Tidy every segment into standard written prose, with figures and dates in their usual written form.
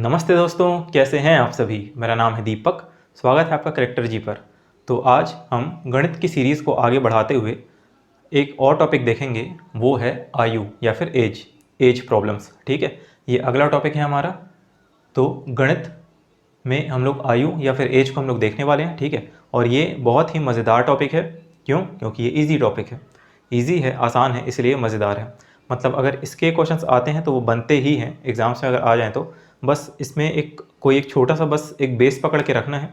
नमस्ते दोस्तों, कैसे हैं आप सभी। मेरा नाम है दीपक। स्वागत है आपका करेक्टर जी पर। तो आज हम गणित की सीरीज़ को आगे बढ़ाते हुए एक और टॉपिक देखेंगे, वो है आयु या फिर एज प्रॉब्लम्स। ठीक है, ये अगला टॉपिक है हमारा। तो गणित में हम लोग आयु या फिर एज को हम लोग देखने वाले हैं। ठीक है, और ये बहुत ही मज़ेदार टॉपिक है। क्यों? क्योंकि ये इजी टॉपिक है। इजी है, आसान है, इसलिए मज़ेदार है। मतलब अगर इसके क्वेश्चंस आते हैं तो वो बनते ही हैं एग्ज़ाम्स में। अगर आ जाएँ तो बस इसमें एक छोटा सा बस एक बेस पकड़ के रखना है।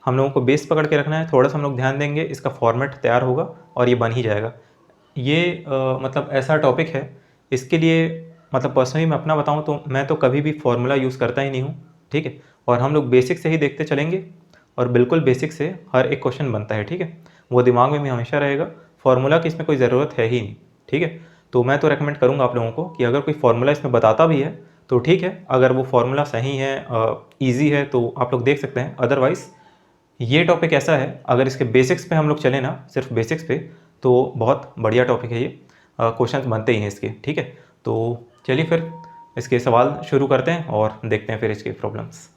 हम लोगों को बेस पकड़ के रखना है, थोड़ा सा हम लोग ध्यान देंगे, इसका फॉर्मेट तैयार होगा और ये बन ही जाएगा। ये मतलब ऐसा टॉपिक है, इसके लिए मतलब पर्सनली मैं अपना बताऊं तो मैं तो कभी भी फार्मूला यूज़ करता ही नहीं हूँ। ठीक है, और हम लोग बेसिक से ही देखते चलेंगे और बिल्कुल बेसिक से हर एक क्वेश्चन बनता है। ठीक है, वो दिमाग में भी हमेशा रहेगा। फार्मूला की इसमें कोई ज़रूरत है ही नहीं। ठीक है, तो मैं तो रेकमेंड करूँगा आप लोगों को कि अगर कोई फार्मूला इसमें बताता भी है तो ठीक है, अगर वो फार्मूला सही है, ईजी है, तो आप लोग देख सकते हैं। अदरवाइज़ ये टॉपिक ऐसा है, अगर इसके बेसिक्स पे हम लोग चलें ना, सिर्फ बेसिक्स पे, तो बहुत बढ़िया टॉपिक है ये। क्वेश्चंस बनते ही हैं इसके। ठीक है, तो चलिए फिर इसके सवाल शुरू करते हैं और देखते हैं फिर इसके प्रॉब्लम्स।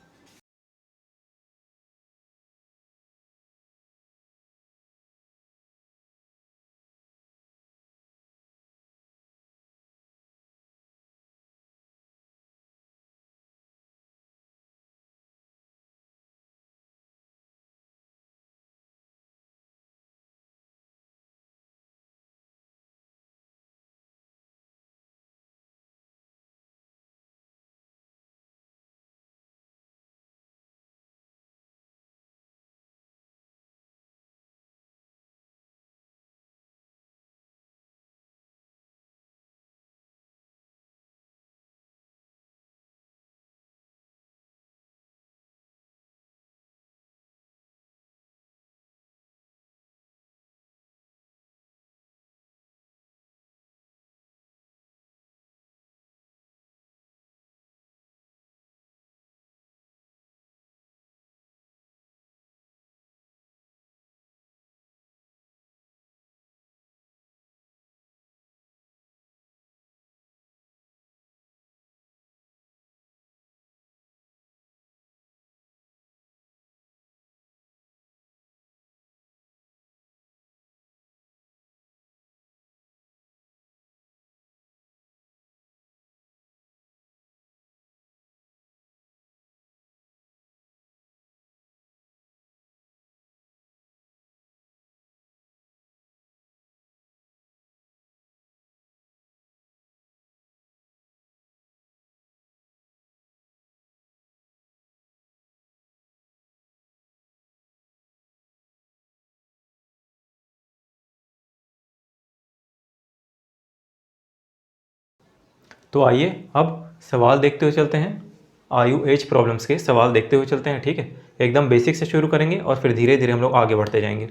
तो आइए अब सवाल देखते हुए चलते हैं। आयु एज प्रॉब्लम्स के सवाल देखते हुए चलते हैं। ठीक है, एकदम बेसिक से शुरू करेंगे और फिर धीरे धीरे हम लोग आगे बढ़ते जाएंगे।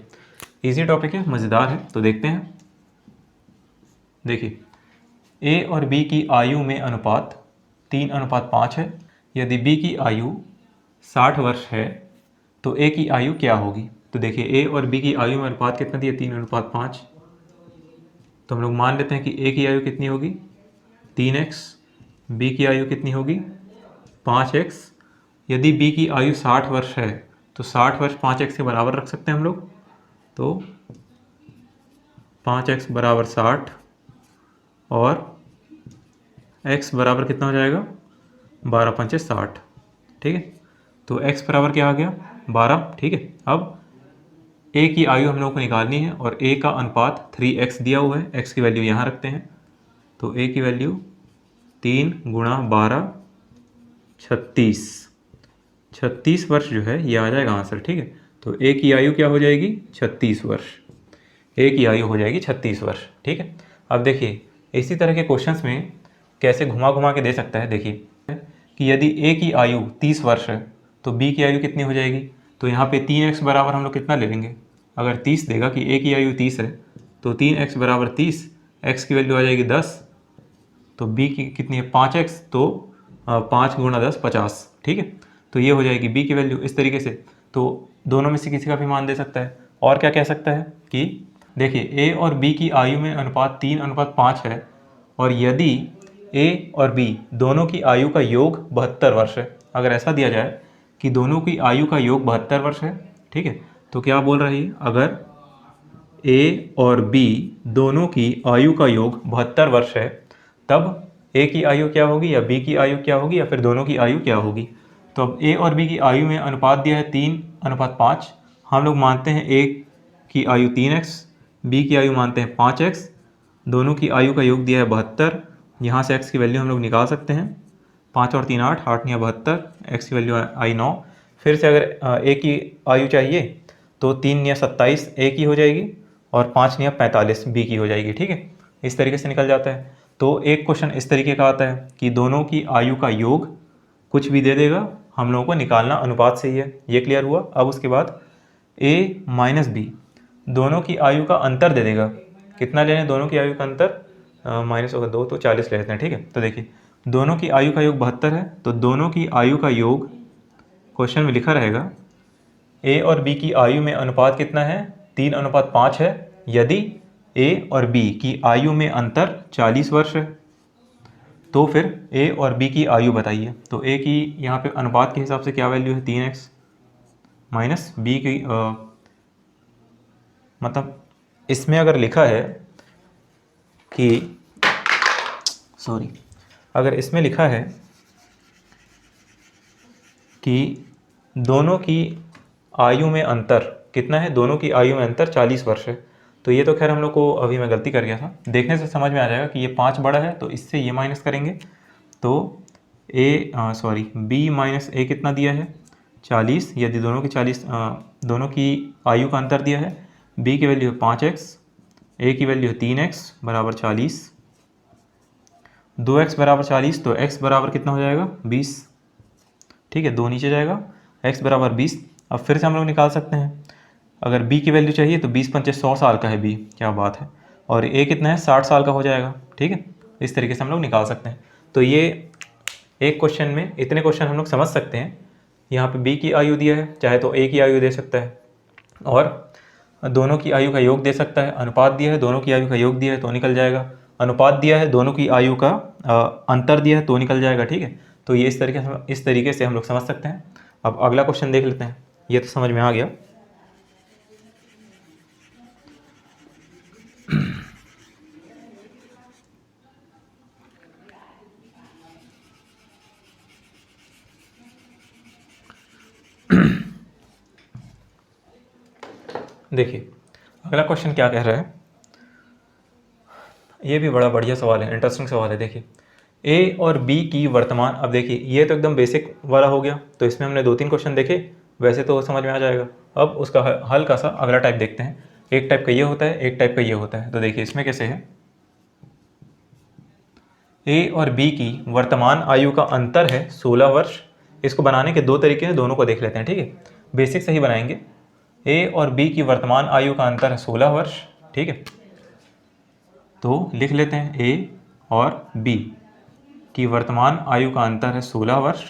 इजी टॉपिक है, मज़ेदार है, तो देखते हैं। देखिए, ए और बी की आयु में अनुपात 3:5 है। यदि बी की आयु 60 वर्ष है तो ए की आयु क्या होगी। तो देखिए, ए और बी की आयु में अनुपात कितना दिया, 3:5। तो हम लोग मान लेते हैं कि ए की आयु कितनी होगी, 3x, बी की आयु कितनी होगी, 5x। यदि बी की आयु 60 वर्ष है तो 60 वर्ष 5x के बराबर रख सकते हैं हम लोग। तो 5x बराबर 60 और x बराबर कितना हो जाएगा, 12×5 = 60। ठीक है, तो x बराबर क्या आ गया, 12। ठीक है, अब a की आयु हम लोग को निकालनी है और a का अनुपात 3x दिया हुआ है। x की वैल्यू यहाँ रखते हैं, तो a की वैल्यू 3 × 12 36। 36 वर्ष जो है ये आ जाएगा आंसर। ठीक है, तो a की आयु क्या हो जाएगी, 36 वर्ष। a की आयु हो जाएगी 36 वर्ष। ठीक है, अब देखिए इसी तरह के क्वेश्चंस में कैसे घुमा घुमा के दे सकता है। देखिए कि यदि a की आयु 30 वर्ष है तो b की आयु कितनी हो जाएगी। तो यहाँ पे 3x बराबर हम लोग कितना ले लेंगे, अगर 30 देगा कि a की आयु 30 है तो 3x बराबर 30, x की वैल्यू आ जाएगी 10, तो b की कितनी है 5x, तो 5 × 10 50। ठीक है, तो ये हो जाएगी b की वैल्यू इस तरीके से। तो दोनों में से किसी का भी मान दे सकता है। और क्या कह सकता है कि देखिए a और b की आयु में अनुपात 3:5 है और यदि a और b दोनों की आयु का योग 72 वर्ष है। अगर ऐसा दिया जाए कि दोनों की आयु का योग 72 वर्ष है, ठीक है, तो क्या बोल रही है, अगर ए और बी दोनों की आयु का योग 72 वर्ष है, तब ए की आयु क्या होगी या बी की आयु क्या होगी या फिर दोनों की आयु क्या होगी। तो अब ए और बी की आयु में अनुपात दिया है 3:5। हम लोग मानते हैं ए की आयु 3x, बी की आयु मानते हैं 5x, दोनों की आयु का योग दिया है 72। यहाँ से x की वैल्यू हम लोग निकाल सकते हैं, 5 और 3 8, 8 9 72, x की वैल्यू आई 9। फिर से अगर ए की आयु चाहिए तो 3 9 27 ए की हो जाएगी और 5 9 45 बी की हो जाएगी, ठीक है, इस तरीके से निकल जाता है। तो एक क्वेश्चन इस तरीके का आता है कि दोनों की आयु का योग कुछ भी दे देगा, हम लोगों को निकालना अनुपात से ही है। ये क्लियर हुआ। अब उसके बाद ए माइनस बी दोनों की आयु का अंतर दे देगा। कितना ले लें दोनों की आयु का अंतर, माइनस होगा 2 तो 40 ले लेते हैं, ठीक है। तो देखिए दोनों की आयु का योग 72 है, तो दोनों की आयु का योग क्वेश्चन में लिखा रहेगा ए और बी की आयु में अनुपात कितना है, 3:5 है, यदि ए और बी की आयु में अंतर 40 वर्ष है। तो फिर ए और बी की आयु बताइए। तो ए की यहाँ पे अनुपात के हिसाब से क्या वैल्यू है, 3x, माइनस बी की मतलब इसमें अगर लिखा है कि अगर इसमें लिखा है कि दोनों की आयु में अंतर कितना है, दोनों की आयु में अंतर 40 वर्ष है, तो ये तो खैर हम लोग को अभी मैं गलती कर गया था, देखने से समझ में आ जाएगा कि ये 5 बड़ा है, तो इससे ये माइनस करेंगे। तो बी माइनस ए कितना दिया है, 40, यदि दोनों की आयु का अंतर दिया है, बी की वैल्यू है 5x, ए की वैल्यू है 3x बराबर 40, 2x बराबर 40, तो x बराबर कितना हो जाएगा, 20, ठीक है, 2 नीचे जाएगा, x बराबर 20। अब फिर से हम लोग निकाल सकते हैं, अगर b की वैल्यू चाहिए तो 20 पंचे 100 साल का है b, क्या बात है, और a कितना है, 60 साल का हो जाएगा, ठीक है। इस तरीके से हम लोग निकाल सकते हैं। तो ये एक क्वेश्चन में इतने क्वेश्चन हम लोग समझ सकते हैं। यहाँ पे b की आयु दिया है, चाहे तो a की आयु दे सकता है और दोनों की आयु का योग दे सकता है। अनुपात दिया है, दोनों की आयु का योग दिया है तो निकल जाएगा। अनुपात दिया है, दोनों की आयु का अंतर दिया है तो निकल जाएगा, ठीक है। तो ये इस तरीके से हम लोग समझ सकते हैं। अब अगला क्वेश्चन देख लेते हैं, ये तो समझ में आ गया। देखिए अगला क्वेश्चन क्या कह रहा है, ये भी बड़ा बढ़िया सवाल है, इंटरेस्टिंग सवाल है। देखिए ए और बी की वर्तमान, अब देखिए ये तो एकदम बेसिक वाला हो गया, तो इसमें हमने 2-3 क्वेश्चन देखे, वैसे तो समझ में आ जाएगा। अब उसका हल्का सा अगला टाइप देखते हैं। एक टाइप का ये होता है, एक टाइप का ये होता है। तो देखिए इसमें कैसे है, ए और बी की वर्तमान आयु का अंतर है 16 वर्ष। इसको बनाने के 2 तरीके हैं, दोनों को देख लेते हैं, ठीक है। बेसिक से ही बनाएंगे। ए और बी की वर्तमान आयु का अंतर है 16 वर्ष, ठीक है। तो लिख लेते हैं ए और बी की वर्तमान आयु का अंतर है 16 वर्ष।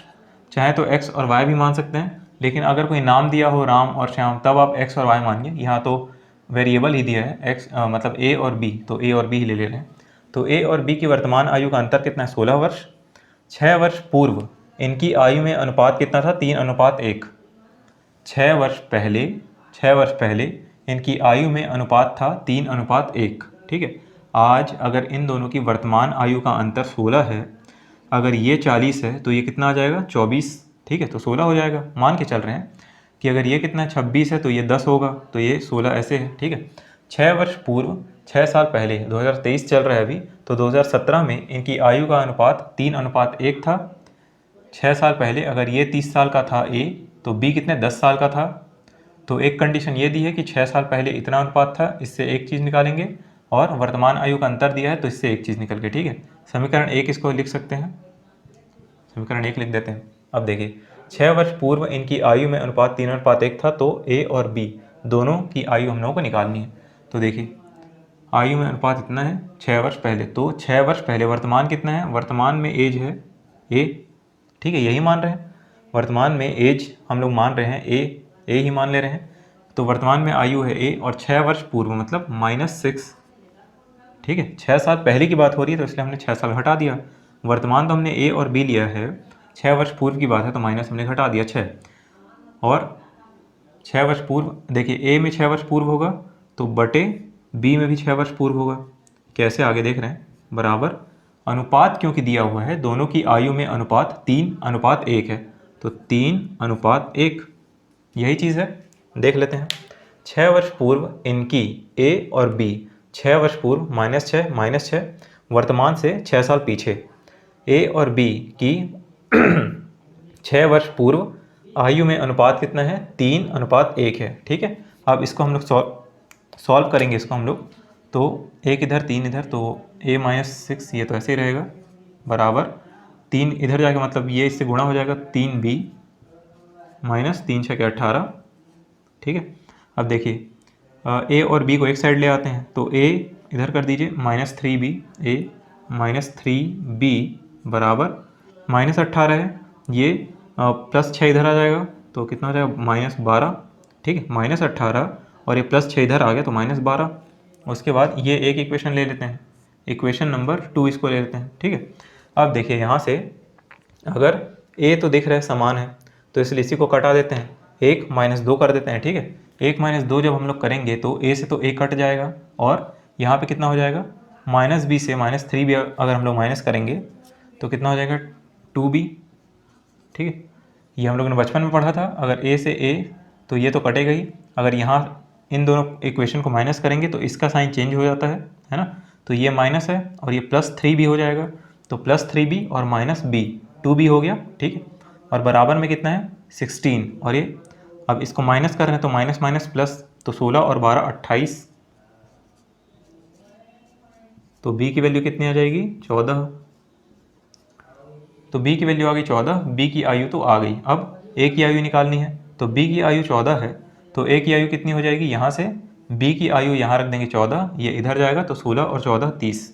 चाहे तो x और y भी मान सकते हैं, लेकिन अगर कोई नाम दिया हो राम और श्याम तब आप x और y मानिए। यहाँ तो वेरिएबल ही दिया है x, मतलब a और b, तो a और b ही ले रहे हैं। तो a और b की वर्तमान आयु का अंतर कितना है, 16 वर्ष। 6 वर्ष पूर्व इनकी आयु में अनुपात कितना था, 3:1। 6 वर्ष पहले इनकी आयु में अनुपात था 3:1, ठीक है। आज अगर इन दोनों की वर्तमान आयु का अंतर 16 है, अगर ये 40 है तो ये कितना आ जाएगा, 24, ठीक है। तो 16 हो जाएगा। मान के चल रहे हैं कि अगर ये कितना 26 है तो ये 10 होगा, तो ये 16 ऐसे है, ठीक है। 6 वर्ष पूर्व, 6 साल पहले, 2023 चल रहा है अभी, तो 2017 में इनकी आयु का अनुपात 3:1 था। 6 साल पहले अगर ये 30 साल का था ए, तो बी कितने 10 साल का था। तो एक कंडीशन ये दी है कि 6 साल पहले इतना अनुपात था, इससे एक चीज़ निकालेंगे, और वर्तमान आयु का अंतर दिया है तो इससे एक चीज़ निकल के, ठीक है। समीकरण 1 इसको लिख सकते हैं, समीकरण 1 लिख देते हैं। अब देखिए 6 वर्ष पूर्व इनकी आयु में अनुपात 3:1 था, तो ए और बी दोनों की आयु हम लोगों को निकालनी है। तो देखिए आयु में अनुपात इतना है 6 वर्ष पहले, तो 6 वर्ष पहले वर्तमान कितना है, वर्तमान में एज है ए, ठीक है, यही मान रहे हैं। वर्तमान में एज हम लोग मान रहे हैं ए ही मान ले रहे हैं। तो वर्तमान में आयु है ए, और 6 वर्ष पूर्व मतलब -6, ठीक है। 6 साल पहले की बात हो रही है तो इसलिए हमने 6 साल हटा दिया। वर्तमान तो हमने ए और बी लिया है, 6 वर्ष पूर्व की बात है तो माइनस हमने घटा दिया 6, और 6 वर्ष पूर्व देखिए ए में 6 वर्ष पूर्व होगा तो बटे बी में भी 6 वर्ष पूर्व होगा। कैसे आगे देख रहे हैं, बराबर अनुपात क्योंकि दिया हुआ है दोनों की आयु में अनुपात 3:1 है, तो 3:1 यही चीज़ है। देख लेते हैं 6 वर्ष पूर्व इनकी ए और बी, 6 वर्ष पूर्व -6 वर्तमान से 6 साल पीछे ए और बी की 6 वर्ष पूर्व आयु में अनुपात कितना है, 3:1 है। ठीक है, अब इसको हम लोग सॉल्व करेंगे इसको हम लोग, तो 1 इधर 3 इधर, तो a-6 ये तो ऐसे ही रहेगा, बराबर 3 इधर जाएगा मतलब ये इससे गुणा हो जाएगा, 3b माइनस 3×6=18। ठीक है, अब देखिए a और b को एक साइड ले आते हैं तो a इधर कर दीजिए -3b, a -3b बराबर -18 है, ये +6 इधर आ जाएगा तो कितना हो जाएगा -12। ठीक है, -18 और ये +6 इधर आ गया तो -12। उसके बाद ये एक इक्वेशन ले लेते हैं, इक्वेशन नंबर 2 इसको ले लेते हैं। ठीक है, अब देखिए यहाँ से अगर a तो दिख रहा है समान है तो इसलिए इसी को कटा देते हैं, 1 - 2 कर देते हैं। ठीक है, 1 - 2 जब हम लोग करेंगे तो a से तो a कट जाएगा और यहाँ पे कितना हो जाएगा, -b से -3b अगर हम लोग माइनस करेंगे तो कितना हो जाएगा 2b। ठीक है, ये हम लोगों ने बचपन में पढ़ा था, अगर a से a तो ये तो कटेगा ही, अगर यहाँ इन दोनों इक्वेशन को माइनस करेंगे तो इसका साइन चेंज हो जाता है ना, तो ये माइनस है और ये +3b हो जाएगा, तो +3b और -b 2b हो गया। ठीक है, और बराबर में कितना है 16, और ये अब इसको माइनस कर रहे हैं तो माइनस माइनस प्लस, तो 16 और 12 28, तो b की वैल्यू कितनी आ जाएगी 14, तो b की वैल्यू आ गई 14, b की आयु तो आ गई। अब a की आयु निकालनी है तो b की आयु 14 है तो a की आयु कितनी हो जाएगी, यहाँ से b की आयु यहाँ रख देंगे 14, ये इधर जाएगा तो 16 और 14 30,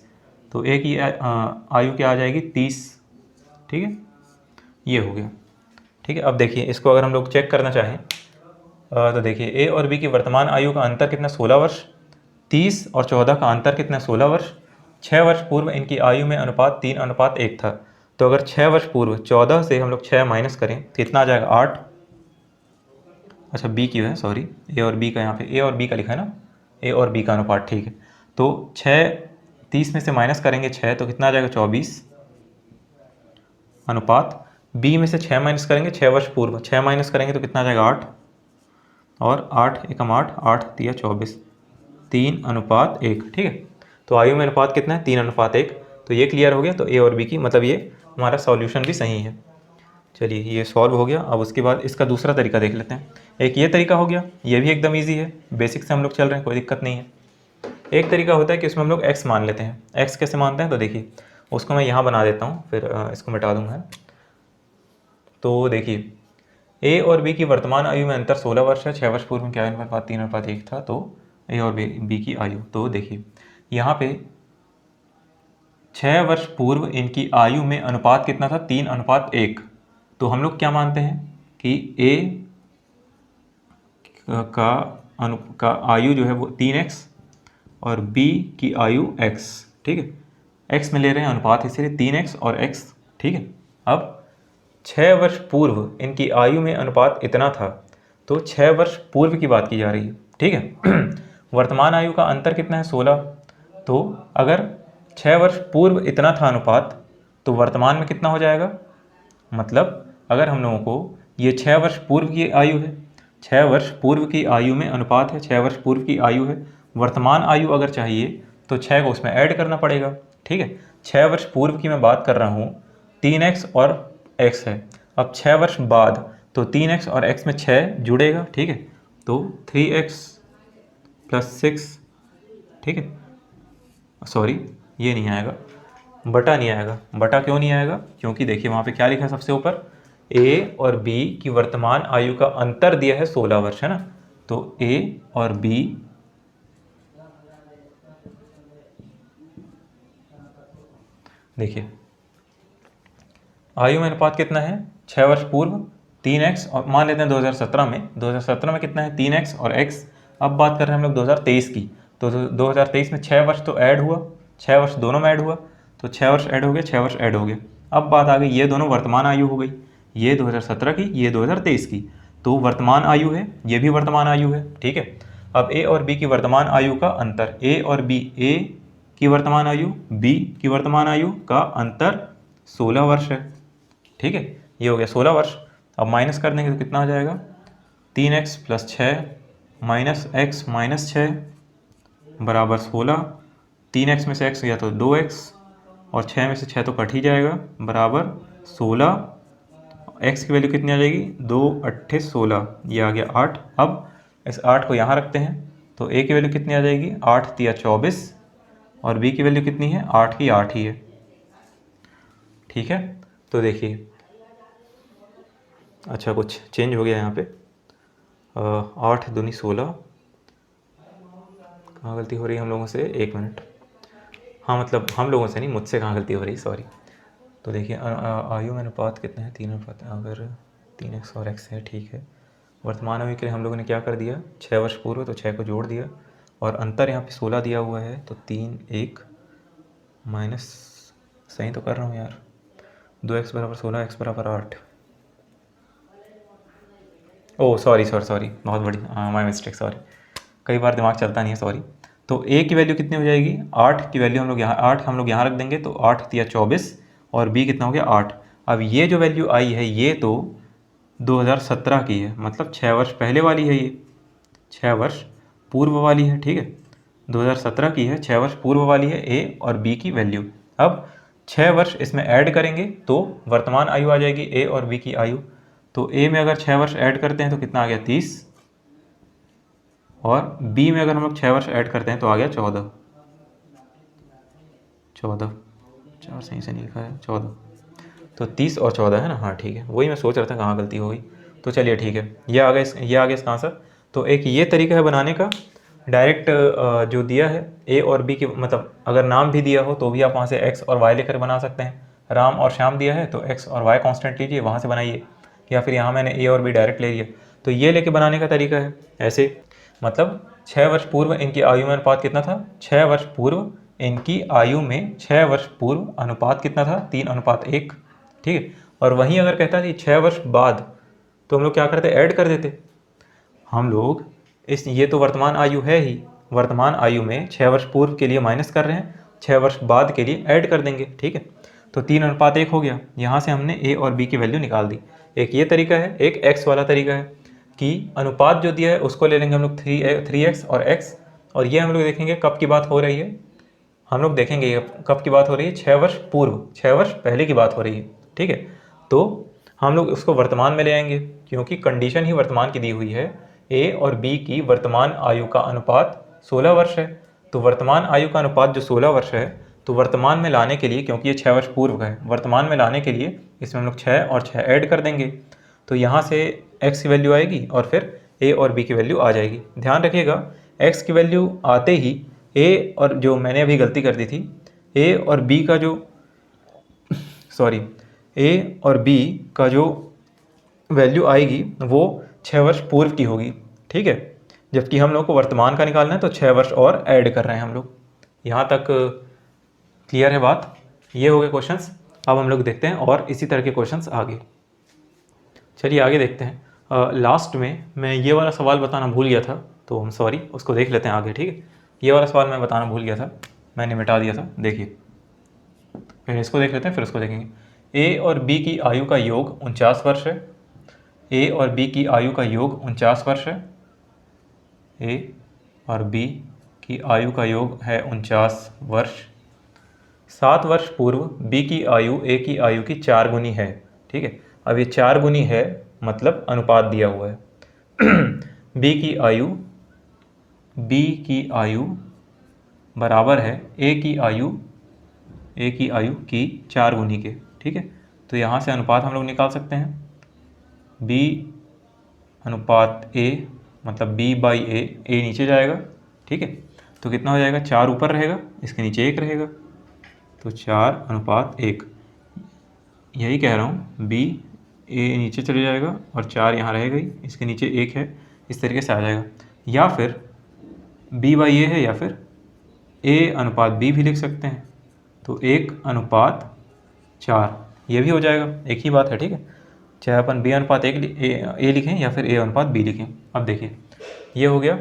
तो a की आयु क्या आ जाएगी 30। ठीक है, ये हो गया। ठीक है, अब देखिए इसको अगर हम लोग चेक करना चाहें तो देखिए a और b की वर्तमान आयु का अंतर कितना 16 वर्ष, 30 और 14 का अंतर कितना 16 वर्ष, 6 वर्ष पूर्व इनकी आयु में अनुपात 3:1 था, तो अगर 6 वर्ष पूर्व 14 से हम लोग 6 माइनस करें तो कितना आ जाएगा 8। अच्छा b क्यों है, सॉरी a और b का, यहाँ पे a और b का लिखा है ना, a और b का अनुपात। ठीक है, तो 6 30 में से माइनस करेंगे 6 तो कितना आ जाएगा 24 अनुपात, b में से 6 माइनस करेंगे 6 वर्ष पूर्व, 6 माइनस करेंगे तो कितना आ जाएगा 8, और 8 एकम 8, 8 तिया 24, 3:1। ठीक है, तो आयु में अनुपात कितना है 3:1, तो ये क्लियर हो गया। तो ए और बी की मतलब ये हमारा सॉल्यूशन भी सही है। चलिए ये सॉल्व हो गया। अब उसके बाद इसका दूसरा तरीका देख लेते हैं। एक ये तरीका हो गया, ये भी एकदम ईजी है, बेसिक से हम लोग चल रहे हैं, कोई दिक्कत नहीं है। एक तरीका होता है कि उसमें हम लोग x मान लेते हैं। x कैसे मानते हैं, तो देखिए उसको मैं यहाँ बना देता हूँ, फिर इसको मिटा दूंगा। तो देखिए ए और बी की वर्तमान आयु में अंतर 16 वर्ष है, 6 वर्ष पूर्व में क्या 3:1 था, तो ए और बी की आयु, तो देखिए यहाँ पे 6 वर्ष पूर्व इनकी आयु में अनुपात कितना था 3:1, तो हम लोग क्या मानते हैं कि ए का आयु जो है वो 3x और b की आयु x। ठीक है, x में ले रहे हैं अनुपात इसलिए 3x और x। ठीक है, अब 6 वर्ष पूर्व इनकी आयु में अनुपात इतना था, तो 6 वर्ष पूर्व की बात की जा रही है। ठीक है, वर्तमान आयु का अंतर कितना है 16, तो अगर 6 वर्ष पूर्व इतना था अनुपात तो वर्तमान में कितना हो जाएगा, मतलब अगर हम लोगों को ये 6 वर्ष पूर्व की आयु है, 6 वर्ष पूर्व की आयु में अनुपात है, 6 वर्ष पूर्व की आयु है, वर्तमान आयु अगर चाहिए तो 6 को उसमें ऐड करना पड़ेगा। ठीक है, 6 वर्ष पूर्व की मैं बात कर रहा हूँ, 3x और x है। अब 6 वर्ष बाद तो 3x और x में 6 जुड़ेगा। ठीक है, तो 3x + 6। ठीक है, सॉरी ये नहीं आएगा, बटा नहीं आएगा। बटा क्यों नहीं आएगा, क्योंकि देखिए वहाँ पे क्या लिखा है सबसे ऊपर, a और b की वर्तमान आयु का अंतर दिया है 16 वर्ष, है ना, तो a और b देखिए आयु में अनुपात कितना है 6 वर्ष पूर्व 3x, और मान लेते हैं 2017 में कितना है 3x और x। अब बात कर रहे हैं हम लोग 2023 की, तो 2023 में 6 वर्ष तो ऐड हुआ, 6 वर्ष दोनों में ऐड हुआ, तो 6 वर्ष ऐड हो गया, 6 वर्ष ऐड हो गया। अब बात आ गई, ये दोनों वर्तमान आयु हो गई, ये 2017 की, ये 2023 की, तो वर्तमान आयु है, ये भी वर्तमान आयु है, ठीक है। अब ए और बी की वर्तमान आयु का अंतर, ए और बी, ए की वर्तमान आयु, बी की वर्तमान आयु का अंतर 16 वर्ष है, ठीक है। ये हो गया 16 वर्ष। अब माइनस कर देंगे तो कितना हो जाएगा, 3x + 6 - x - 6 बराबर 16। 3x में से x गया तो 2x और 6 में से 6 तो कट ही जाएगा, बराबर 16। x की वैल्यू कितनी आ जाएगी, 2 8 16, ये आ गया 8। अब इस 8 को यहाँ रखते हैं तो a की वैल्यू कितनी आ जाएगी, 8 × 24 और b की वैल्यू कितनी है, 8 की 8 ही है, ठीक है। तो देखिए, अच्छा कुछ चेंज हो गया यहाँ पे, 8 दूनी 16, कहाँ गलती हो रही है हम लोगों से, 1 मिनट, हाँ मतलब हम लोगों से नहीं, मुझसे कहाँ गलती हो रही, सॉरी। तो देखिए आयु में अनुपात कितने हैं, 3 अनुपात, अगर 3x और x है, ठीक है। वर्तमान आयु के लिए हम लोगों ने क्या कर दिया, 6 वर्ष पूर्व, तो 6 को जोड़ दिया और अंतर यहाँ पे 16 दिया हुआ है, तो 3 1 माइनस, सही तो कर रहा हूँ यार, 2x = 16, x = 8। ओह सॉरी, बहुत बड़ी, माय मिस्टेक, सॉरी, कई बार दिमाग चलता नहीं है, सॉरी। तो a की वैल्यू कितनी हो जाएगी, 8 की वैल्यू हम लोग यहाँ, 8 हम लोग यहाँ रख देंगे, तो 8 × 24 और b कितना हो गया, 8। अब ये जो वैल्यू आई है ये तो 2017 की है, मतलब 6 वर्ष पहले वाली है, ये 6 वर्ष पूर्व वाली है, ठीक है। 2017 की है, 6 वर्ष पूर्व वाली है a और b की वैल्यू। अब 6 वर्ष इसमें ऐड करेंगे तो वर्तमान आयु आ जाएगी a और b की आयु। तो a में अगर 6 वर्ष ऐड करते हैं तो कितना आ गया, 30, और b में अगर हम लोग 6 वर्ष ऐड करते हैं तो आ गया 14, 4 सही से नहीं लिखा है, 14, तो 30 और 14 है ना, हाँ ठीक है, वही मैं सोच रहा था कहाँ गलती हो गई। तो चलिए ठीक है, ये आ गया इसका आंसर। तो एक ये तरीका है बनाने का, डायरेक्ट जो दिया है a और b की, मतलब अगर नाम भी दिया हो तो भी आप वहाँ से x और y लेकर बना सकते हैं। राम और श्याम दिया है तो x और y कांस्टेंट लीजिए, वहाँ से बनाइए, या फिर यहाँ मैंने a और b डायरेक्ट ले लिया, तो ये लेके बनाने का तरीका है ऐसे। मतलब 6 वर्ष पूर्व इनकी आयु में अनुपात कितना था, 6 वर्ष पूर्व इनकी आयु में 6 वर्ष पूर्व अनुपात कितना था, 3:1, ठीक है। और वहीं अगर कहता थी 6 वर्ष बाद, तो हम लोग क्या करते, ऐड कर देते हम लोग। ये तो वर्तमान आयु है ही, वर्तमान आयु में 6 वर्ष पूर्व के लिए माइनस कर रहे हैं, 6 वर्ष बाद के लिए ऐड कर देंगे, ठीक है। तो 3:1 हो गया, यहाँ से हमने a और b की वैल्यू निकाल दी। एक ये तरीका है, एक x वाला तरीका है कि अनुपात जो दिया है उसको ले लेंगे हम लोग 3x और x, और ये हम लोग देखेंगे कब की बात हो रही है, हम लोग देखेंगे कब की बात हो रही है, 6 वर्ष पूर्व, 6 वर्ष पहले की बात हो रही है, ठीक है। तो हम लोग उसको वर्तमान में ले आएंगे, क्योंकि कंडीशन ही वर्तमान की दी हुई है, a और b की वर्तमान आयु का अनुपात 16 वर्ष है। तो वर्तमान आयु का अनुपात जो 16 वर्ष है, तो वर्तमान में लाने के लिए, क्योंकि ये 6 वर्ष पूर्व का है, वर्तमान में लाने के लिए इसमें हम लोग 6 और 6 ऐड कर देंगे, तो यहाँ से x की वैल्यू आएगी और फिर a और b की वैल्यू आ जाएगी। ध्यान रखिएगा, x की वैल्यू आते ही a और, जो मैंने अभी गलती कर दी थी, a और b का जो a और b का जो वैल्यू आएगी वो 6 वर्ष पूर्व की होगी, ठीक है। जबकि हम लोग को वर्तमान का निकालना है, तो 6 वर्ष और ऐड कर रहे हैं हम लोग। यहाँ तक क्लियर है बात, ये हो गए क्वेश्चंस। अब हम लोग देखते हैं और इसी तरह के क्वेश्चंस आगे। चलिए आगे देखते हैं। लास्ट में मैं ये वाला सवाल बताना भूल गया था, तो हम सॉरी, उसको देख लेते हैं आगे, ठीक है। ये वाला सवाल मैं बताना भूल गया था, मैंने मिटा दिया था, देखिए फिर इसको देख लेते हैं, फिर उसको देखेंगे। a और b की आयु का योग 49 वर्ष है, a और b की आयु का योग 49 वर्ष है, a और b की आयु का योग है 49 वर्ष। 7 वर्ष पूर्व b की आयु a की आयु की 4 गुनी है, ठीक है। अब ये 4 गुनी है, मतलब अनुपात दिया हुआ है b की आयु बराबर है a की आयु की 4 गुनी के, ठीक है। तो यहाँ से अनुपात हम लोग निकाल सकते हैं, b अनुपात a, मतलब b/a, a नीचे जाएगा, ठीक है। तो कितना हो जाएगा, 4 ऊपर रहेगा, इसके नीचे 1 रहेगा, तो 4:1, यही कह रहा हूँ, b a नीचे चले जाएगा और 4 यहाँ रहेगा ही, इसके नीचे 1 है, इस तरीके से आ जाएगा। या फिर b/a है, या फिर a अनुपात b भी लिख सकते हैं, तो 1:4, ये भी हो जाएगा, एक ही बात है, ठीक है। चाहे अपन बी अनुपात ए लिखें या फिर ए अनुपात बी लिखें। अब देखिए ये हो गया।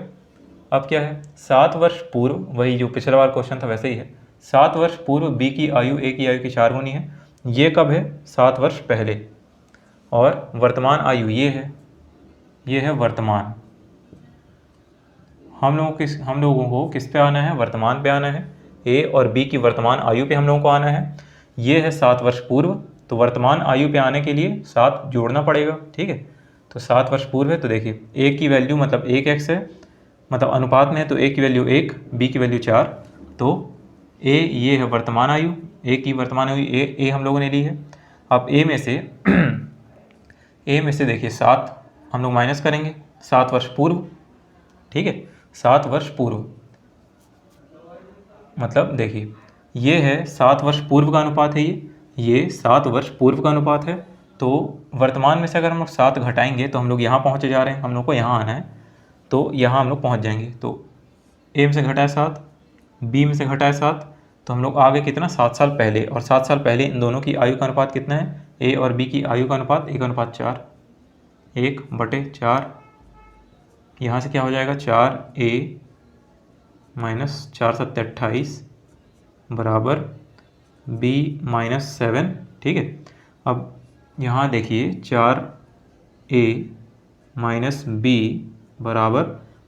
अब क्या है, 7 वर्ष पूर्व, वही जो पिछला बार क्वेश्चन था वैसे ही है। 7 वर्ष पूर्व बी की आयु ए की आयु की 4 गुनी है। ये कब है, 7 वर्ष पहले। और वर्तमान आयु ये है वर्तमान। हम लोगों को किस पे आना है, वर्तमान पे आना है। ए और बी की वर्तमान आयु पे हम लोगों को आना है। ये है 7 वर्ष पूर्व, तो वर्तमान आयु पे आने के लिए 7 जोड़ना पड़ेगा, ठीक है। तो 7 वर्ष पूर्व है, तो देखिए ए की वैल्यू मतलब 1x है, मतलब अनुपात में है, तो ए की वैल्यू 1, बी की वैल्यू 4। तो ए ये है वर्तमान आयु, ए की वर्तमान आयु ए हम लोगों ने ली है। अब ए में से देखिए 7 हम लोग माइनस करेंगे, 7 वर्ष पूर्व, ठीक है। 7 वर्ष पूर्व मतलब देखिए ये है 7 वर्ष पूर्व का अनुपात है, ये 7 वर्ष पूर्व का अनुपात है। तो वर्तमान में से अगर हम लोग 7 घटाएंगे तो हम लोग यहाँ पहुँचे जा रहे हैं, हम लोग को यहाँ आना है, तो यहाँ हम लोग पहुँच जाएंगे। तो ए में से घटाए 7, बी में से घटाए 7, तो हम लोग आगे कितना, 7 साल पहले। और 7 साल पहले इन दोनों की आयु का अनुपात कितना है, ए और बी की आयु का अनुपात 1:4, 1/4। यहाँ से क्या हो जाएगा, 4a - 4 × 7 = 28 बराबर b - 7, ठीक है। अब यहाँ देखिए 4a - b बराबर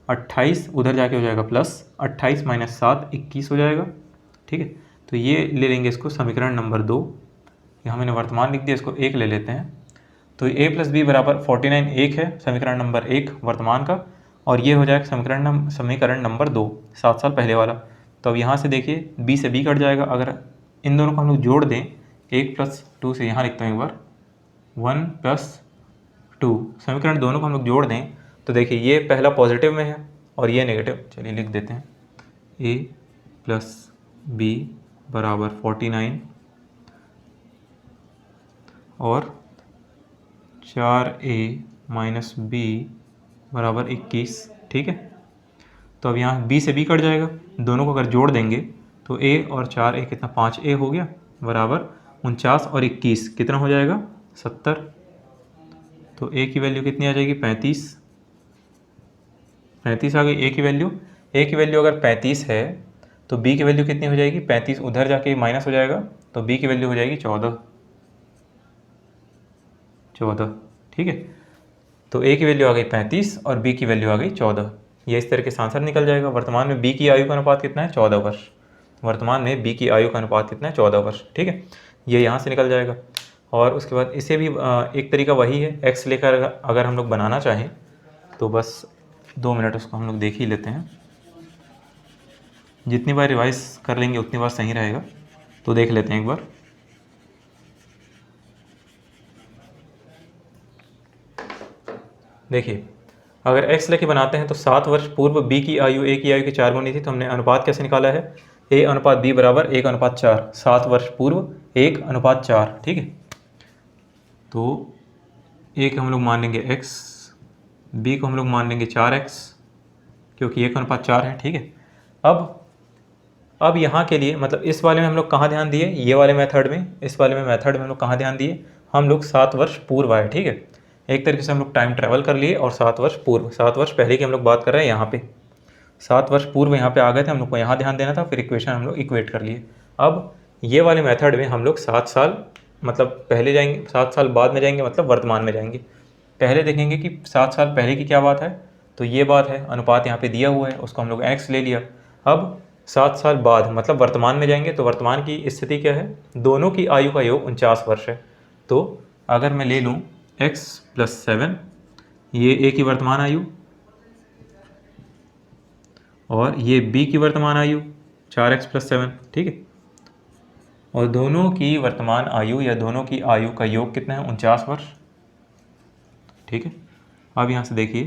28, उधर जाके हो जाएगा प्लस 28 - 7 21 हो जाएगा, ठीक है। तो ये ले लेंगे इसको समीकरण नंबर 2। यहाँ मैंने वर्तमान लिख दिया, इसको 1 ले लेते हैं। तो a + b बराबर 49 1 है समीकरण नंबर 1 वर्तमान का, और ये हो जाएगा समीकरण नंबर 2 7 साल पहले वाला। तो अब यहाँ से देखिए b से b कट जाएगा। अगर इन दोनों को हम लोग जोड़ दें, 1 + 2 से यहाँ लिखता हूँ एक बार, 1 + 2, समीकरण दोनों को हम लोग जोड़ दें तो देखिए ये पहला पॉजिटिव में है और ये नेगेटिव। चलिए लिख देते हैं, a + b बराबर 49 और 4a - b बराबर 21, ठीक है। तो अब यहाँ b से b कट जाएगा, दोनों को अगर जोड़ देंगे तो a और 4a कितना, 5a हो गया, बराबर 49 और 21 कितना हो जाएगा, 70। तो a की वैल्यू कितनी आ जाएगी, 35 आ गई a की वैल्यू। a की वैल्यू अगर 35 है तो b की वैल्यू कितनी हो जाएगी, 35 उधर जाके माइनस हो जाएगा, तो b की वैल्यू हो जाएगी 14, ठीक है। तो a की वैल्यू आ गई 35 और b की वैल्यू आ गई 14। ये इस तरीके से आंसर निकल जाएगा। वर्तमान में b की आयु का अनुपात कितना है, 14 वर्ष। वर्तमान में b की आयु का अनुपात कितना है, 14 वर्ष, ठीक है। ये यहाँ से निकल जाएगा। और उसके बाद इसे भी एक तरीका वही है, x लेकर अगर हम लोग बनाना चाहें तो बस 2 मिनट उसको हम लोग देख ही लेते हैं। जितनी बार रिवाइज कर लेंगे उतनी बार सही रहेगा, तो देख लेते हैं एक बार। देखिए अगर x लेके बनाते हैं तो 7 वर्ष पूर्व b की आयु a की आयु की 4 गुनी थी, तो हमने अनुपात कैसे निकाला है, a अनुपात b बराबर 1:4। 7 वर्ष पूर्व 1:4, ठीक है। तो a को हम लोग मान लेंगे x, b को हम लोग मान लेंगे 4x, क्योंकि 1:4 है, ठीक है। अब यहाँ के लिए मतलब इस वाले में हम लोग कहाँ ध्यान दिए, ये वाले मेथड में, इस वाले में मेथड में हम लोग कहाँ ध्यान दिए, हम लोग 7 वर्ष पूर्व आए, ठीक है। एक तरीके से हम लोग टाइम ट्रैवल कर लिए और 7 वर्ष पूर्व, 7 वर्ष पहले की हम लोग बात कर रहे हैं यहाँ पे। 7 वर्ष पूर्व यहाँ पे आ गए थे, हम लोग को यहाँ ध्यान देना था, फिर इक्वेशन हम लोग इक्वेट कर लिए। अब ये वाले मेथड में हम लोग 7 साल मतलब पहले जाएंगे, 7 साल बाद में जाएंगे, मतलब वर्तमान में जाएंगे। पहले देखेंगे कि 7 साल पहले की क्या बात है, तो ये बात है, अनुपात यहाँ पे दिया हुआ है, उसको हम लोग x ले लिया। अब 7 साल बाद मतलब वर्तमान में जाएंगे, तो वर्तमान की स्थिति क्या है, दोनों की आयु का योग 49 वर्ष है। तो अगर मैं ले लूँ x + 7, ये a की वर्तमान आयु और ये b की वर्तमान आयु 4x + 7, ठीक है। और दोनों की वर्तमान आयु या दोनों की आयु का योग कितना है, 49 वर्ष, ठीक है। अब यहाँ से देखिए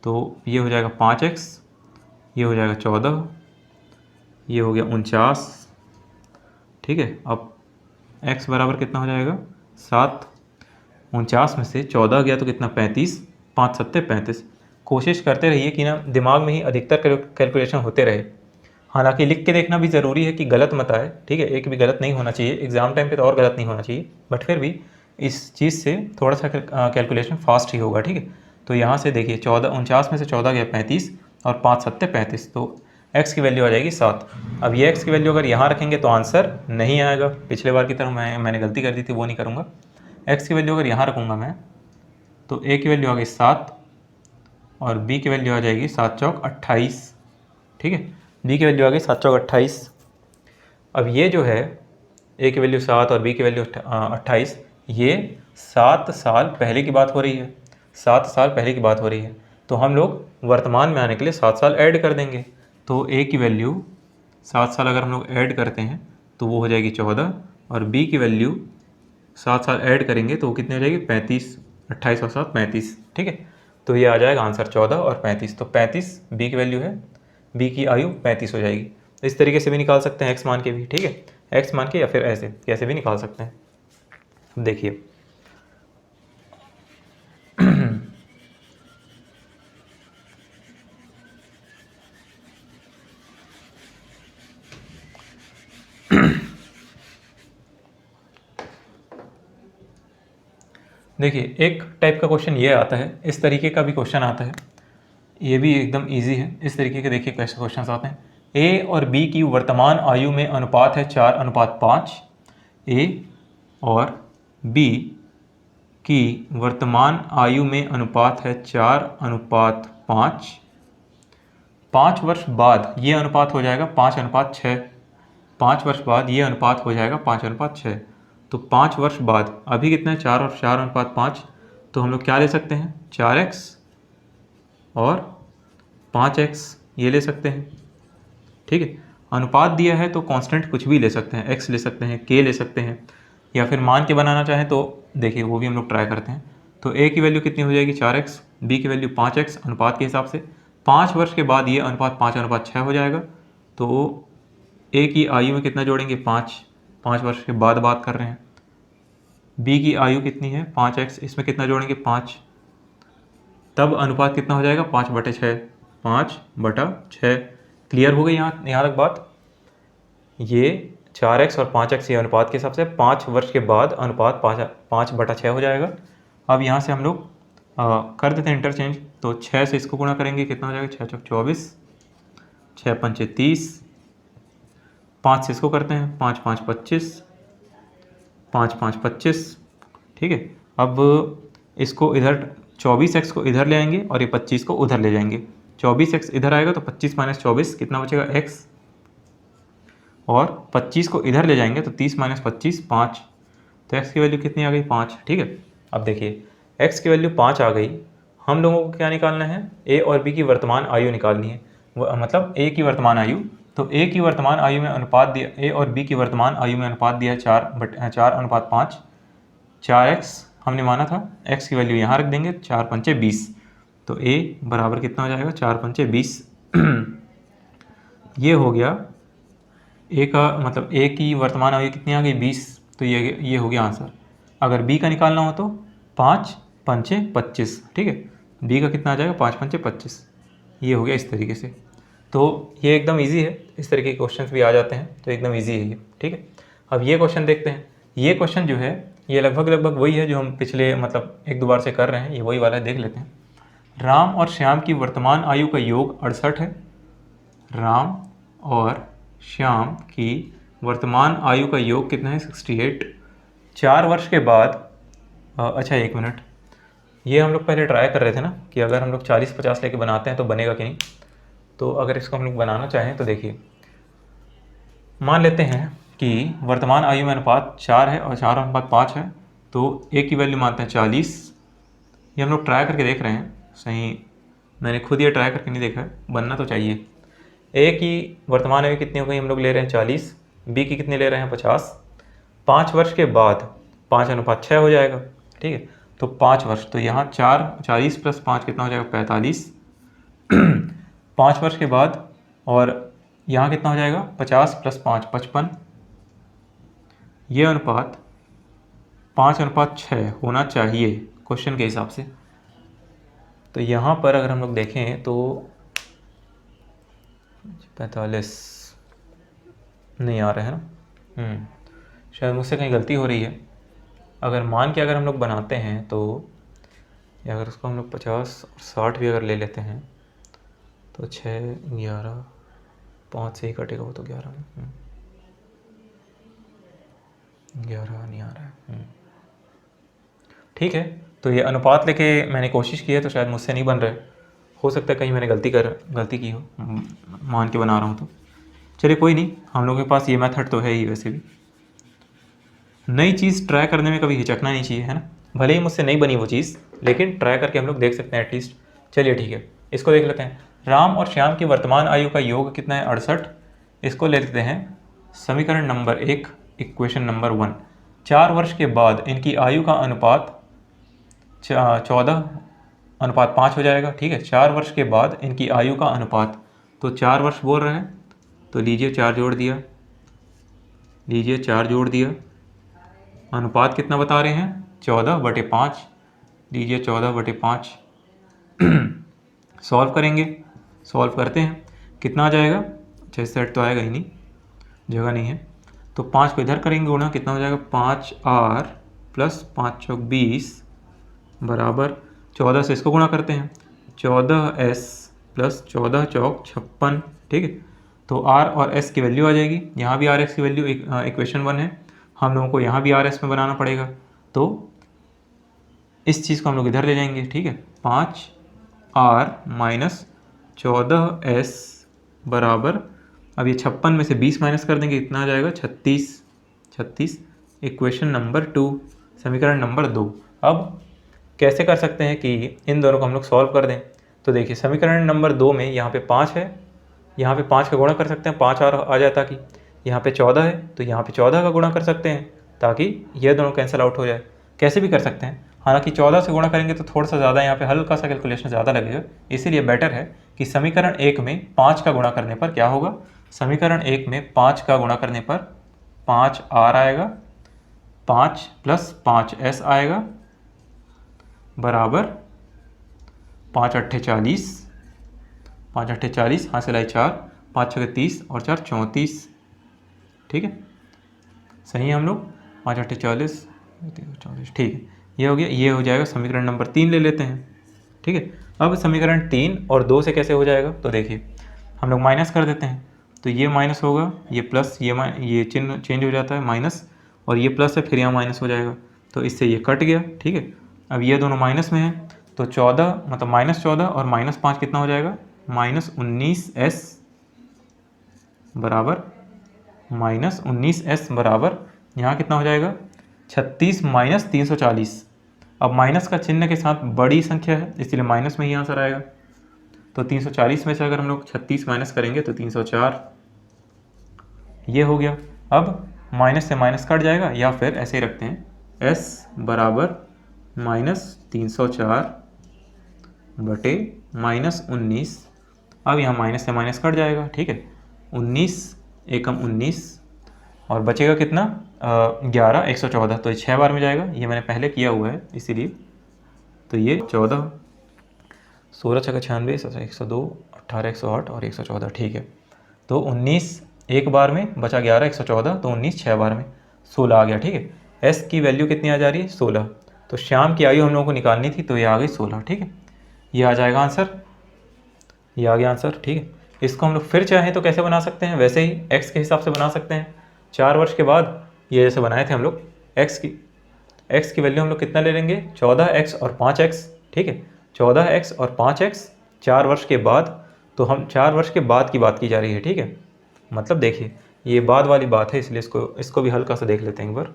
तो ये हो जाएगा 5x, ये हो जाएगा 14, ये हो गया 49, ठीक है। अब x बराबर कितना हो जाएगा, 7। 49 में से 14 गया तो कितना, 35, 5 × 7 = 35। कोशिश करते रहिए कि ना दिमाग में ही अधिकतर कैलकुलेशन होते रहे। हालांकि लिख के देखना भी ज़रूरी है कि गलत मत आए, ठीक है, एक भी गलत नहीं होना चाहिए, एग्ज़ाम टाइम पे तो और गलत नहीं होना चाहिए, बट फिर भी इस चीज़ से थोड़ा सा कैलकुलेशन फास्ट ही होगा, ठीक है। तो यहाँ से देखिए 49 में से 14 गया 35 और 5 सत्ते 35, तो x की वैल्यू आ जाएगी 7। अब ये x की वैल्यू अगर यहाँ रखेंगे तो आंसर नहीं आएगा, पिछले बार की तरह मैंने गलती कर दी थी, वो नहीं करूँगा। x की वैल्यू अगर यहाँ रखूँगा मैं तो a की वैल्यू आ गई 7 और b की वैल्यू आ जाएगी 7 चौक 28, ठीक है। b की वैल्यू आ गई 7 चौक 28। अब ये जो है a की वैल्यू 7 और b की वैल्यू 28, ये 7 साल पहले की बात हो रही है, 7 साल पहले की बात हो रही है। तो हम लोग वर्तमान में आने के लिए 7 साल ऐड कर देंगे, तो a की वैल्यू 7 साल अगर हम लोग ऐड करते हैं तो वो हो जाएगी 14 और b की वैल्यू 7 साल ऐड करेंगे तो वो कितनी हो जाएगी 35, 28 और 7 35, ठीक है। तो ये आ जाएगा आंसर 14 और 35, तो 35 b की वैल्यू है, b की आयु 35 हो जाएगी। इस तरीके से भी निकाल सकते हैं x मान के भी, ठीक है, x मान के या फिर ऐसे कैसे भी निकाल सकते हैं। अब देखिए देखिए एक टाइप का क्वेश्चन ये आता है, इस तरीके का भी क्वेश्चन आता है, ये भी एकदम इजी है। इस तरीके के देखिए कैसे क्वेश्चन आते हैं। ए और बी की वर्तमान आयु में अनुपात है 4:5। ए और बी की वर्तमान आयु में अनुपात है 4:5। 5 वर्ष बाद ये अनुपात हो जाएगा 5:6। 5 वर्ष बाद ये अनुपात हो जाएगा 5:6। तो 5 वर्ष बाद अभी कितना है 4 और 4:5, तो हम लोग क्या ले सकते हैं 4x और 5x ये ले सकते हैं, ठीक है। अनुपात दिया है तो कांस्टेंट कुछ भी ले सकते हैं, x ले सकते हैं, k ले सकते हैं, या फिर मान के बनाना चाहें तो देखिए वो भी हम लोग ट्राई करते हैं। तो a की वैल्यू कितनी हो जाएगी 4x, b की वैल्यू 5x अनुपात के हिसाब से। 5 वर्ष के बाद ये अनुपात 5:6 हो जाएगा। तो a की आयु में कितना जोड़ेंगे 5 वर्ष के बाद बात कर रहे हैं। b की आयु कितनी है 5x, इसमें कितना जोड़ेंगे 5, तब अनुपात कितना हो जाएगा 5/6, 5/6। क्लियर हो गई यहाँ तक बात। ये 4x और 5x ये अनुपात के हिसाब से 5 वर्ष के बाद अनुपात 5/6 हो जाएगा। अब यहाँ से हम लोग कर देते हैं इंटरचेंज, तो 6 से इसको गुणा करेंगे कितना हो जाएगा 6 चौक 24, 6 पंचे 30, 5 से इसको करते हैं 5 5 25, 5 5 25, ठीक है। अब इसको इधर 24x को इधर ले आएंगे और ये 25 को उधर ले जाएंगे। 24x इधर आएगा तो 25 - 24 कितना बचेगा x, और 25 को इधर ले जाएंगे तो 30 - 25 5, तो x की वैल्यू कितनी आ गई 5, ठीक है। अब देखिए x की वैल्यू 5 आ गई, हम लोगों को क्या निकालना है a और b की वर्तमान आयु निकालनी है, मतलब a की वर्तमान आयु। तो a की वर्तमान आयु में अनुपात दिया, a और b की वर्तमान आयु में अनुपात दिया 4:5। 4x हमने माना था, x की वैल्यू यहाँ रख देंगे 4 पंचे 20, तो a बराबर कितना हो जाएगा 4 पंचे 20। ये हो गया a का, मतलब a की वर्तमान आयु कितनी आ गई 20, तो ये हो गया आंसर। अगर b का निकालना हो तो 5 पंचे 25, ठीक है, b का कितना आ जाएगा 5 पंचे 25, ये हो गया इस तरीके से। तो ये एकदम इजी है, इस तरीके के क्वेश्चन भी आ जाते हैं, तो एकदम इजी है ये, ठीक है। अब ये क्वेश्चन देखते हैं। ये क्वेश्चन जो है ये लगभग वही है जो हम पिछले मतलब 1-2 बार से कर रहे हैं, ये वही वाला है, देख लेते हैं। राम और श्याम की वर्तमान आयु का योग 68 है। राम और श्याम की वर्तमान आयु का योग कितना है 68। 4 वर्ष के बाद अच्छा 1 मिनट, ये हम लोग पहले ट्राई कर रहे थे ना कि अगर हम लोग 40-50 लेके बनाते हैं तो बनेगा कि नहीं। तो अगर इसको हम लोग बनाना चाहें तो देखिए, मान लेते हैं कि वर्तमान आयु में अनुपात 4 है और 4:5 है, तो a की वैल्यू मानते हैं 40। ये हम लोग ट्राई करके देख रहे हैं, सही मैंने खुद ये ट्राई करके नहीं देखा है, बनना तो चाहिए। a की वर्तमान आयु कितनी हो गई, हम लोग ले रहे हैं 40, b की कितनी ले रहे हैं 50। 5 वर्ष के बाद 5:6 हो जाएगा, ठीक है। तो 5 वर्ष, तो यहाँ 40 + 5 कितना हो जाएगा 45। 5 वर्ष के बाद और यहाँ कितना हो जाएगा 50 + 5 55। ये अनुपात 5:6 होना चाहिए क्वेश्चन के हिसाब से। तो यहाँ पर अगर हम लोग देखें तो 45 नहीं आ रहा है ना। शायद मुझसे कहीं गलती हो रही है। अगर मान के अगर हम लोग बनाते हैं तो, या अगर उसको हम लोग 50 और 60 भी अगर ले लेते हैं तो 6, 11, 5 से ही कटेगा वो तो 11 में। 11 नहीं आ रहा है। ठीक है, तो ये अनुपात लेके मैंने कोशिश की है तो शायद मुझसे नहीं बन रहा है। हो सकता है कहीं मैंने गलती की हो, मान के बना रहा हूँ तो। चलिए कोई नहीं, हम लोगों के पास ये मेथड तो है ही वैसे भी। नई चीज़ ट्राई करने में कभी हिचकना नहीं चाहिए, है ना। भले ही मुझसे नहीं बनी वो चीज़, लेकिन ट्राई करके हम लोग देख सकते हैं एटलीस्ट। चलिए ठीक है, इसको देख लेते हैं। राम और श्याम की वर्तमान आयु का योग कितना है? 68। इसको ले लेते हैं समीकरण नंबर 1, इक्वेशन नंबर 1। 4 वर्ष के बाद इनकी आयु का अनुपात 14:5 हो जाएगा। ठीक है, 4 वर्ष के बाद इनकी आयु का अनुपात, तो 4 वर्ष बोल रहे हैं तो लीजिए 4 जोड़ दिया, लीजिए 4 जोड़ दिया। अनुपात कितना बता रहे हैं? 14/5, लीजिए 14/5। सॉल्व करेंगे, सॉल्व करते हैं, कितना आ जाएगा? 6 सेट तो आएगा ही नहीं, जगह नहीं है, तो 5 को इधर करेंगे गुणा, कितना हो जाएगा? 5r + 5 चौक 20 बराबर 14 से इसको गुणा करते हैं, 14s + 14 चौक 56। ठीक है, तो r और s की वैल्यू आ जाएगी। यहाँ भी r s की वैल्यू इक्वेशन 1 है, हम लोगों को यहाँ भी आर एस में बनाना पड़ेगा, तो इस चीज़ को हम लोग इधर ले जाएंगे। ठीक है, 5r - 14s बराबर, अब ये 56 में से 20 माइनस कर देंगे, इतना आ जाएगा 36। इक्वेशन नंबर 2, समीकरण नंबर 2। अब कैसे कर सकते हैं कि इन दोनों को हम लोग सॉल्व कर दें? तो देखिए समीकरण नंबर 2 में यहाँ पे 5 है, यहाँ पे 5 का गुणा कर सकते हैं, 5 आ जाए, ताकि यहाँ पे 14 है तो यहाँ पे 14 का गुणा कर सकते हैं, ताकि ये दोनों कैंसिल आउट हो जाए। कैसे भी कर सकते हैं, हालांकि 14 से गुणा करेंगे तो थोड़ा सा ज़्यादा यहाँ पे हल्का सा कैलकुलेशन ज़्यादा लगेगा, इसीलिए बेटर है कि समीकरण 1 में 5 का गुणा करने पर क्या होगा? समीकरण 1 में 5 का गुणा करने पर 5r आएगा, 5 + 5s आएगा बराबर 5 8 40, 5 8 40, हासिल आई 4, 5 6 30 और 4 34। ठीक है, सही है हम लोग, 5 8 40, 34। ठीक है, ये हो गया। ये हो जाएगा समीकरण नंबर 3 ले लेते हैं। ठीक है, अब समीकरण 3 और 2 से कैसे हो जाएगा? तो देखिए हम लोग माइनस कर देते हैं, तो ये माइनस होगा, ये प्लस, ये चिन्ह चेंज हो जाता है, माइनस, और ये प्लस है, फिर यहाँ माइनस हो जाएगा, तो इससे ये कट गया। ठीक है, अब ये दोनों माइनस में है, तो 14 मतलब -14 और -5 कितना हो जाएगा? -19s बराबर, -19s बराबर, यहाँ कितना हो जाएगा? 36 - 340। अब माइनस का चिन्ह के साथ बड़ी संख्या है, इसलिए माइनस में ही आंसर आएगा, तो 340 में से अगर हम लोग 36 माइनस करेंगे तो 304, ये हो गया। अब माइनस से माइनस कट जाएगा, या फिर ऐसे ही रखते हैं, s बराबर -304 बटे -19। अब यहाँ माइनस से माइनस कट जाएगा। ठीक है, 19 एकम 19 और बचेगा कितना? 11 114, तो 6 बार में जाएगा, ये मैंने पहले किया हुआ है इसीलिए, तो ये 14, 16 छक्का 96, 102, 18 108 और 114। ठीक है, तो 19 एक बार में, बचा 11 114, तो 19 6 बार में 16 आ गया। ठीक है, एस की वैल्यू कितनी आ जा रही है? 16, तो श्याम की आयु हम लोगों को निकालनी थी, तो ये आ गई 16। ठीक है, ये आ जाएगा आंसर, ये आ गया आंसर। ठीक है, इसको हम लोग फिर चाहें तो कैसे बना सकते हैं? वैसे ही x के हिसाब से बना सकते हैं। 4 वर्ष के बाद ये जैसे बनाए थे हम लोग, x की वैल्यू हम लोग कितना ले लेंगे? 14x और 5x। ठीक है, 14x और 5x 4 वर्ष के बाद, तो हम 4 वर्ष के बाद की बात की जा रही है। ठीक है, मतलब देखिए ये बाद वाली बात है, इसलिए इसको भी हल्का सा देख लेते हैं एक बार।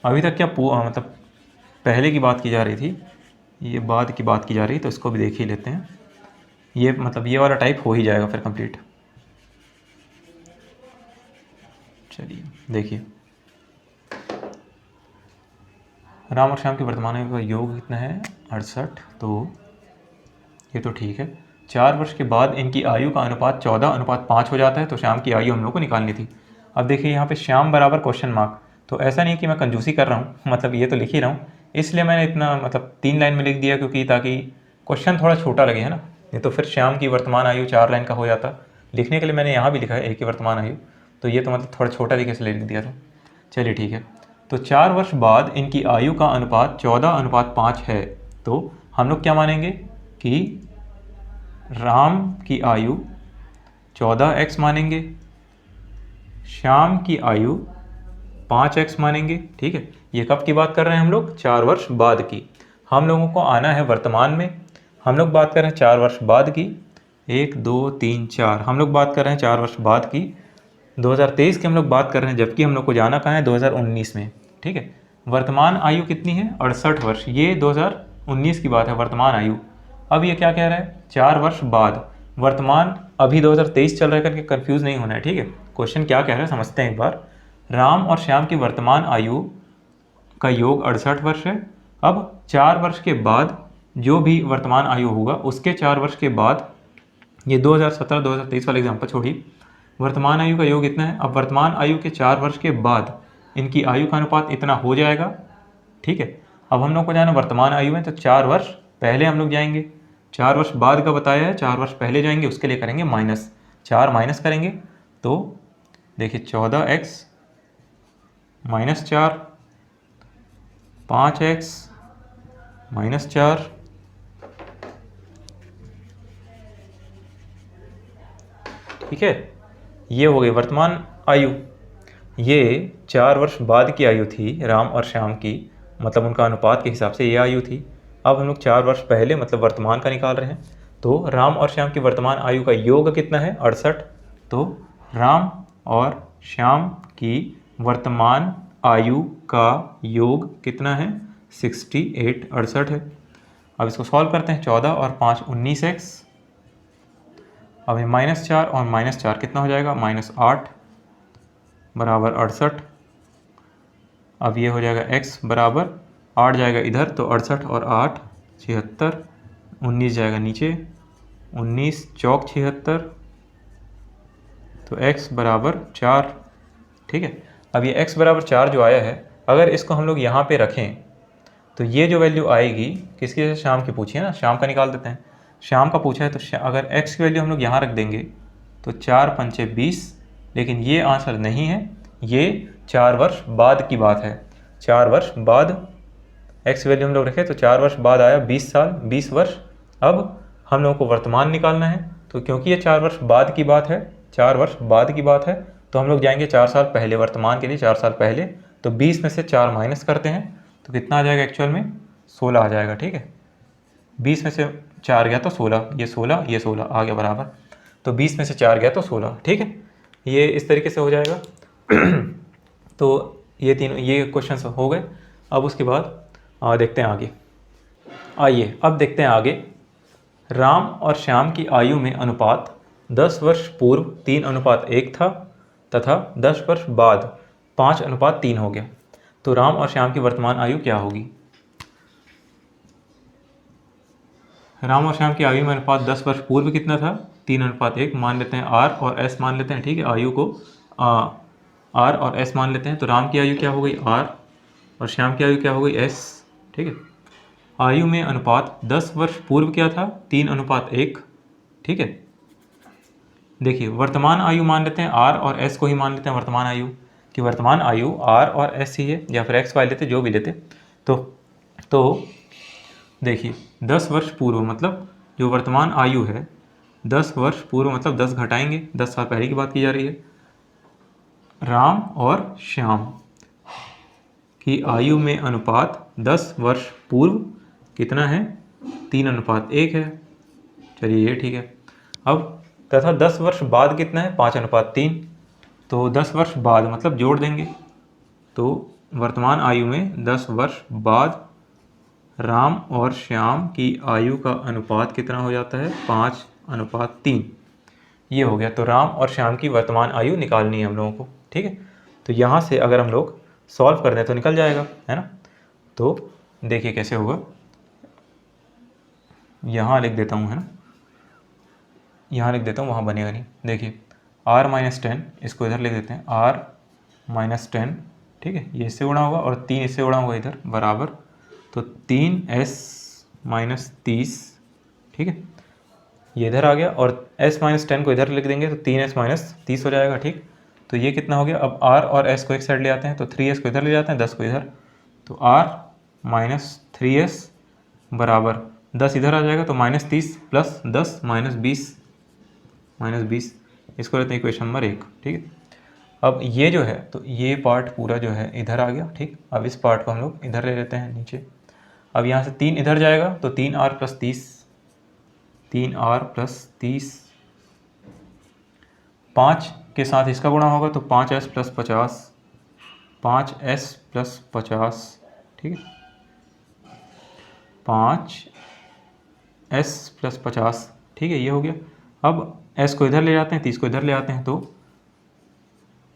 अभी तक क्या मतलब पहले की बात की जा रही थी, ये बाद की बात की जा रही है, तो इसको भी देख ही लेते हैं। ये मतलब ये वाला टाइप हो ही जाएगा फिर कंप्लीट। चलिए देखिए, राम और श्याम के वर्तमान आयु का योग कितना है? 68, तो ये तो ठीक है। 4 वर्ष के बाद इनकी आयु का अनुपात 14:5 हो जाता है, तो श्याम की आयु हम लोग को निकालनी थी। अब देखिए यहाँ पे श्याम बराबर क्वेश्चन मार्क, तो ऐसा नहीं कि मैं कंजूसी कर रहा हूँ, मतलब ये तो लिख ही रहा हूँ, इसलिए मैंने इतना मतलब 3 लाइन में लिख दिया, क्योंकि ताकि क्वेश्चन थोड़ा छोटा लगे, है ना। नहीं तो फिर श्याम की वर्तमान आयु 4 लाइन का हो जाता, लिखने के लिए मैंने यहाँ भी लिखा है 1 की वर्तमान आयु, तो ये तो मतलब थोड़ा छोटा तरीके से लिख दिया था। चलिए ठीक है, तो 4 वर्ष बाद इनकी आयु का अनुपात 14:5 है। तो हम लोग क्या मानेंगे कि राम की आयु 14x मानेंगे, श्याम की आयु 5x मानेंगे। ठीक है, ये कब की बात कर रहे हैं हम लोग? 4 वर्ष बाद की। हम लोगों को आना है वर्तमान में। हम लोग बात कर रहे हैं 4 वर्ष बाद की, 1 2 3 4, हम लोग बात कर रहे हैं 4 वर्ष बाद की। 2023 की हम लोग बात कर रहे हैं, जबकि हम लोग को जाना कहाँ है? 2019 में। ठीक है, वर्तमान आयु कितनी है? 68 वर्ष। ये 2019 की बात है, वर्तमान आयु। अब ये क्या कह रहा है? 4 वर्ष बाद। वर्तमान अभी 2023 चल रहा है करके कंफ्यूज नहीं होना है। ठीक है, क्वेश्चन क्या कह रहा है समझते हैं एक बार। राम और श्याम की वर्तमान आयु का योग 68 वर्ष है। अब 4 वर्ष के बाद जो भी वर्तमान आयु होगा उसके 4 वर्ष के बाद, ये 2017-2023 वाला एग्जाम्पल छोड़िए, वर्तमान आयु का योग इतना है। अब वर्तमान आयु के 4 वर्ष के बाद इनकी आयु का अनुपात इतना हो जाएगा। ठीक है, अब हम लोग को जाना वर्तमान आयु में, तो 4 वर्ष पहले हम लोग जाएंगे। 4 वर्ष बाद का बताया है, 4 वर्ष पहले जाएंगे, उसके लिए करेंगे माइनस। 4 माइनस करेंगे तो देखिए 14x माइनस 4, 5x माइनस 4, ठीक है, ये हो गई वर्तमान आयु। ये 4 वर्ष बाद की आयु थी राम और श्याम की, मतलब उनका अनुपात के हिसाब से ये आयु थी। अब हम लोग 4 वर्ष पहले मतलब वर्तमान का निकाल रहे हैं। तो राम और श्याम की वर्तमान आयु का योग कितना है? 68। तो राम और श्याम की वर्तमान आयु का योग कितना है? 68, 68 है। अब इसको सॉल्व करते हैं। 14 और 5 19x। अब ये -4 और -4 कितना हो जाएगा? -8 बराबर 68। अब ये हो जाएगा x बराबर 8 जाएगा इधर, तो 68 और 8 76, 19 जाएगा नीचे, 19 चौक 76, तो x बराबर 4। ठीक है, अब ये x बराबर 4 जो आया है, अगर इसको हम लोग यहाँ पे रखें तो ये जो वैल्यू आएगी किसकी? जैसे श्याम की पूछी है ना, श्याम का निकाल देते हैं। श्याम का पूछा है तो अगर x की वैल्यू हम लोग यहाँ रख देंगे तो 4 पंचे 20, लेकिन ये आंसर नहीं है, ये 4 वर्ष बाद की बात है। 4 वर्ष बाद x की वैल्यू हम लोग रखें तो 4 वर्ष बाद आया 20 साल, 20 वर्ष। अब हम लोगों को वर्तमान निकालना है, तो क्योंकि ये 4 वर्ष बाद की बात है, 4 वर्ष बाद की बात है, तो हम लोग जाएंगे 4 साल पहले, वर्तमान के लिए 4 साल पहले। तो 20 में से 4 माइनस करते हैं तो कितना आ जाएगा? एक्चुअल में 16 आ जाएगा। ठीक है, 20 में से 4 गया तो 16, ये 16, ये 16 आ गया बराबर। तो 20 में से 4 गया तो 16। ठीक है, ये इस तरीके से हो जाएगा। तो ये तीनों ये क्वेश्चन हो गए। अब उसके बाद देखते हैं आगे। आइए अब देखते हैं आगे। राम और श्याम की आयु में अनुपात 10 वर्ष पूर्व 3:1 था तथा 10 वर्ष बाद 5:3 हो गया। तो राम और श्याम की वर्तमान आयु क्या होगी? राम और श्याम की आयु में अनुपात 10 वर्ष पूर्व कितना था? 3:1 मान लेते हैं, R और S मान लेते हैं। ठीक है, आयु को R और S मान लेते हैं। तो राम की आयु क्या हो गई? R, और श्याम की आयु क्या हो गई? S। ठीक है, आयु में अनुपात 10 वर्ष पूर्व क्या था? 3:1। ठीक है, देखिए वर्तमान आयु मान लेते हैं, R और S को ही मान लेते हैं वर्तमान आयु, कि वर्तमान आयु R और S ही है, या फिर XY लेते, जो भी लेते। तो देखिए 10 वर्ष पूर्व मतलब जो वर्तमान आयु है, 10 वर्ष पूर्व मतलब 10 घटाएंगे, 10 साल पहले की बात की जा रही है। राम और श्याम की आयु में अनुपात 10 वर्ष पूर्व कितना है? 3:1 है। चलिए ये ठीक है। अब तथा 10 वर्ष बाद कितना है? 5:3। तो 10 वर्ष बाद मतलब जोड़ देंगे, तो वर्तमान आयु में 10 वर्ष बाद राम और श्याम की आयु का अनुपात कितना हो जाता है? 5:3। ये हो गया। तो राम और श्याम की वर्तमान आयु निकालनी है हम लोगों को। ठीक है, तो यहाँ से अगर हम लोग सॉल्व कर दें तो निकल जाएगा, है ना। तो देखिए कैसे होगा, यहाँ लिख देता हूँ, है ना, यहाँ लिख देता हूँ, वहाँ बनेगा नहीं। देखिए R-10, इसको इधर लिख देते हैं, R-10। ठीक है, ये इससे गुणा होगा और 3 इससे गुणा होगा इधर, बराबर। तो 3s - 30। ठीक है, ये इधर आ गया, और s माइनस 10 को इधर लिख देंगे तो 3s माइनस 30 हो जाएगा। ठीक, तो ये कितना हो गया। अब r और s को एक साइड ले आते हैं, तो 3s को इधर ले जाते हैं, 10 को इधर, तो r माइनस 3s बराबर 10 इधर आ जाएगा, तो माइनस 30 प्लस 10 माइनस 20, इसको लेते हैं इक्वेशन नंबर 1। ठीक है, अब ये जो है, तो ये पार्ट पूरा जो है इधर आ गया। ठीक, अब इस पार्ट को हम लोग इधर ले लेते हैं नीचे। अब यहाँ से 3 इधर जाएगा, तो 3r प्लस 30, 3r प्लस 30, 5 के साथ इसका गुणा होगा तो 5s प्लस 50, 5s प्लस 50। ठीक है, 5s प्लस 50। ठीक है, ये हो गया। अब s को इधर ले जाते हैं, 30 को इधर ले आते हैं, तो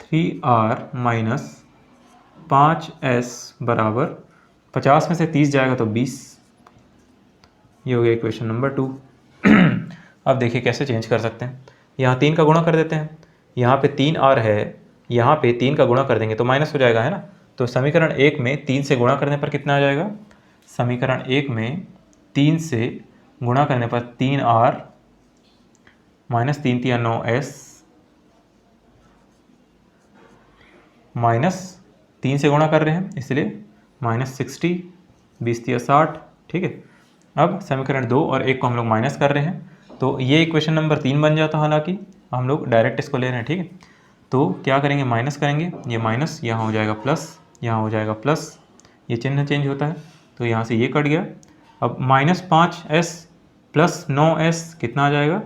3r माइनस 5s बराबर 50 में से 30 जाएगा तो 20। ये हो गया इक्वेशन नंबर 2। अब देखिए कैसे चेंज कर सकते हैं। यहाँ 3 का गुणा कर देते हैं, यहाँ पे 3r है, यहाँ पे 3 का गुणा कर देंगे तो माइनस हो जाएगा, है ना। तो समीकरण 1 में 3 से गुणा करने पर कितना आ जाएगा। समीकरण 1 में 3 से गुणा करने पर 3r माइनस 3 3 9s माइनस 3 से गुणा कर रहे हैं इसलिए माइनस 60, 20 3 60। ठीक है, अब समीकरण 2 और 1 को हम लोग माइनस कर रहे हैं, तो ये इक्वेशन नंबर 3 बन जाता। हालांकि हम लोग डायरेक्ट इसको ले रहे हैं। ठीक है, तो क्या करेंगे, माइनस करेंगे, ये माइनस यहाँ हो जाएगा प्लस, यहाँ हो जाएगा प्लस, ये चिन्ह चेंज होता है तो यहाँ से ये कट गया। अब माइनस 5s प्लस 9s कितना आ जाएगा,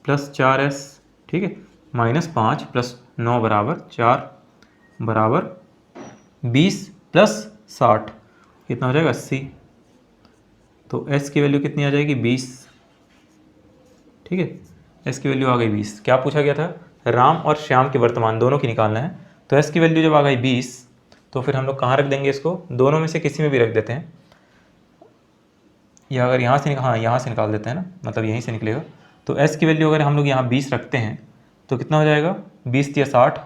प्लस 4s। ठीक है, माइनस 5 प्लस 9 बराबर 4 बराबर 20 प्लस 60 कितना हो जाएगा 80। तो s की वैल्यू कितनी आ जाएगी 20। ठीक है, s की वैल्यू आ गई 20। क्या पूछा गया था, राम और श्याम के वर्तमान दोनों की निकालना है। तो s की वैल्यू जब आ गई 20 तो फिर हम लोग कहाँ रख देंगे इसको, दोनों में से किसी में भी रख देते हैं, या अगर यहाँ से हाँ यहाँ से निकाल देते हैं ना, मतलब यहीं से निकलेगा। तो s की वैल्यू अगर हम लोग यहाँ 20 रखते हैं तो कितना हो जाएगा 20 या 60,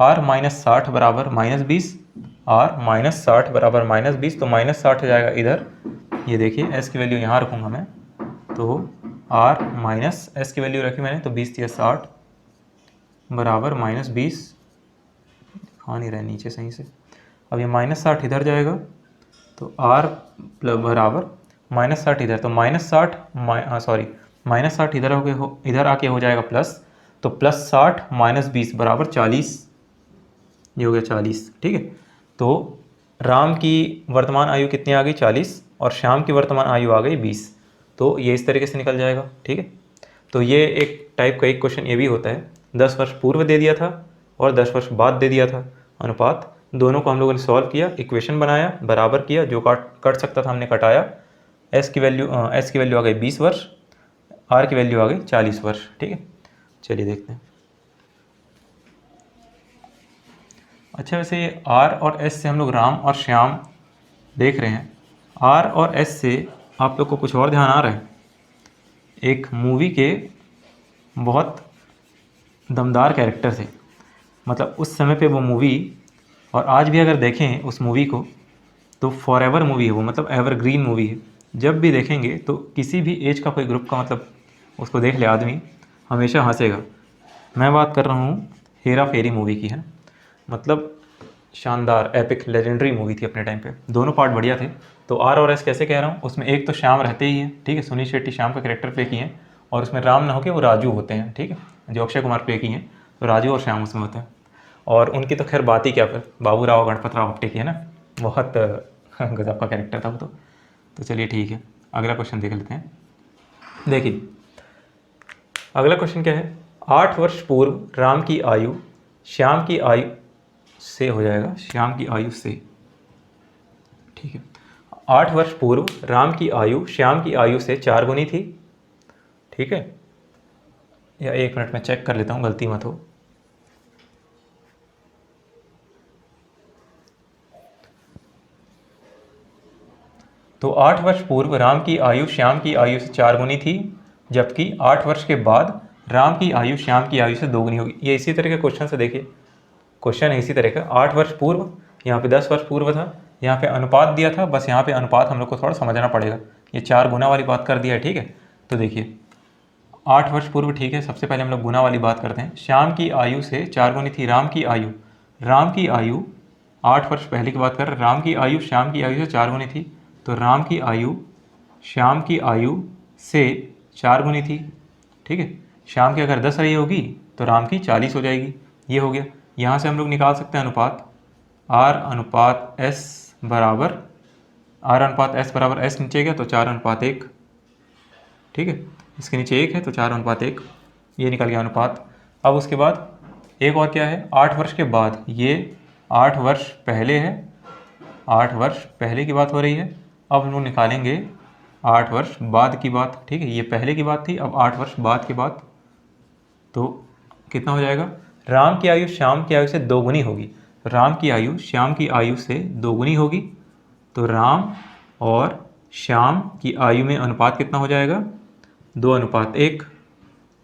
r माइनस 60 बराबर माइनस 20, r माइनस 60 बराबर माइनस 20, तो माइनस 60 हो जाएगा इधर। ये देखिए s की वैल्यू यहाँ रखूँगा मैं, तो r माइनस s की वैल्यू रखी मैंने, तो 20 या 60 बराबर माइनस 20, हाँ नहीं रहा नीचे सही से। अब ये माइनस 60 इधर जाएगा, तो r बराबर माइनस 60 इधर, तो माइनस 60 सॉरी माइनस 60 इधर हो गए, इधर आके हो जाएगा प्लस, तो प्लस 60 माइनस 20 बराबर 40। ये हो गया 40। ठीक है, तो राम की वर्तमान आयु कितनी आ गई 40 और श्याम की वर्तमान आयु आ गई 20। तो ये इस तरीके से निकल जाएगा। ठीक है, तो ये एक टाइप का एक क्वेश्चन ये भी होता है, 10 वर्ष पूर्व दे दिया था और 10 वर्ष बाद दे दिया था अनुपात, दोनों को हम लोगों ने सॉल्व किया, इक्वेशन बनाया, बराबर किया, जो कट सकता था हमने कटाया। s की वैल्यू आ गई 20 वर्ष, r की वैल्यू आ गई 40 वर्ष। ठीक है, चलिए देखते हैं। अच्छा, वैसे r और s से हम लोग राम और श्याम देख रहे हैं, r और s से आप लोग को कुछ और ध्यान आ रहा है। एक मूवी के बहुत दमदार कैरेक्टर थे, मतलब उस समय पे वो मूवी, और आज भी अगर देखें उस मूवी को तो फॉर एवर मूवी है वो, मतलब एवरग्रीन मूवी है। जब भी देखेंगे तो किसी भी एज का कोई ग्रुप का मतलब उसको देख ले आदमी हमेशा हंसेगा। मैं बात कर रहा हूँ हेरा फेरी मूवी की, है, मतलब शानदार एपिक लेजेंडरी मूवी थी अपने टाइम पे, दोनों पार्ट बढ़िया थे। तो आर और एस कैसे कह रहा हूँ, उसमें एक तो श्याम रहते ही हैं, ठीक है, सुनील शेट्टी श्याम का कैरेक्टर प्ले किए हैं, और उसमें राम ना होके वो राजू होते हैं, ठीक है, जो अक्षय कुमार प्ले किए हैं, तो राजू और श्याम उसमें होते हैं। और उनकी तो खैर बात ही क्या, फिर बाबू राव गणपत राव हप्टे की, है ना, बहुत गजब का कैरेक्टर था वो तो चलिए ठीक है, अगला क्वेश्चन देख लेते हैं। देखिए अगला क्वेश्चन क्या है, 8 वर्ष पूर्व राम की आयु श्याम की आयु से हो जाएगा, श्याम की आयु से, ठीक है, 8 वर्ष पूर्व राम की आयु श्याम की आयु से 4 गुनी थी, ठीक है, या 1 मिनट में चेक कर लेता हूँ, गलती मत हो। तो 8 वर्ष पूर्व राम की आयु श्याम की आयु से 4 गुनी थी, जबकि 8 वर्ष के बाद राम की आयु श्याम की आयु से 2 गुनी होगी। ये इसी तरह के क्वेश्चन से देखिए, क्वेश्चन है इसी तरह का, 8 वर्ष पूर्व, यहाँ पे 10 वर्ष पूर्व था, यहाँ पे अनुपात दिया था, बस यहाँ पे अनुपात हम लोग को थोड़ा समझना पड़ेगा, ये 4 गुना वाली बात कर दिया है, ठीक है। तो देखिए 8 वर्ष पूर्व, ठीक है। सबसे पहले हम लोग गुना वाली बात करते हैं। श्याम की आयु से 4 गुनी थी राम की आयु। राम की आयु 8 वर्ष पहले की बात कर रहे हैं। राम की आयु श्याम की आयु से 4 गुनी थी, तो राम की आयु श्याम की आयु से 4 गुनी थी, ठीक है। श्याम की अगर 10 रही होगी तो राम की 40 हो जाएगी। ये हो गया। यहाँ से हम लोग निकाल सकते हैं अनुपात R अनुपात S बराबर S नीचे गया तो 4:1, ठीक है। इसके नीचे 1 है तो 4:1, ये निकल गया अनुपात। अब उसके बाद एक और क्या है, 8 वर्ष के बाद, ये 8 वर्ष पहले है, 8 वर्ष पहले की बात हो रही है। अब हम लोग निकालेंगे 8 वर्ष बाद की बात, ठीक है। ये पहले की बात थी, अब 8 वर्ष बाद की बात, तो कितना हो जाएगा। राम की आयु श्याम की आयु से 2 गुनी होगी। राम की आयु श्याम की आयु से 2 गुनी होगी, तो राम और श्याम की आयु में अनुपात कितना हो जाएगा, 2:1,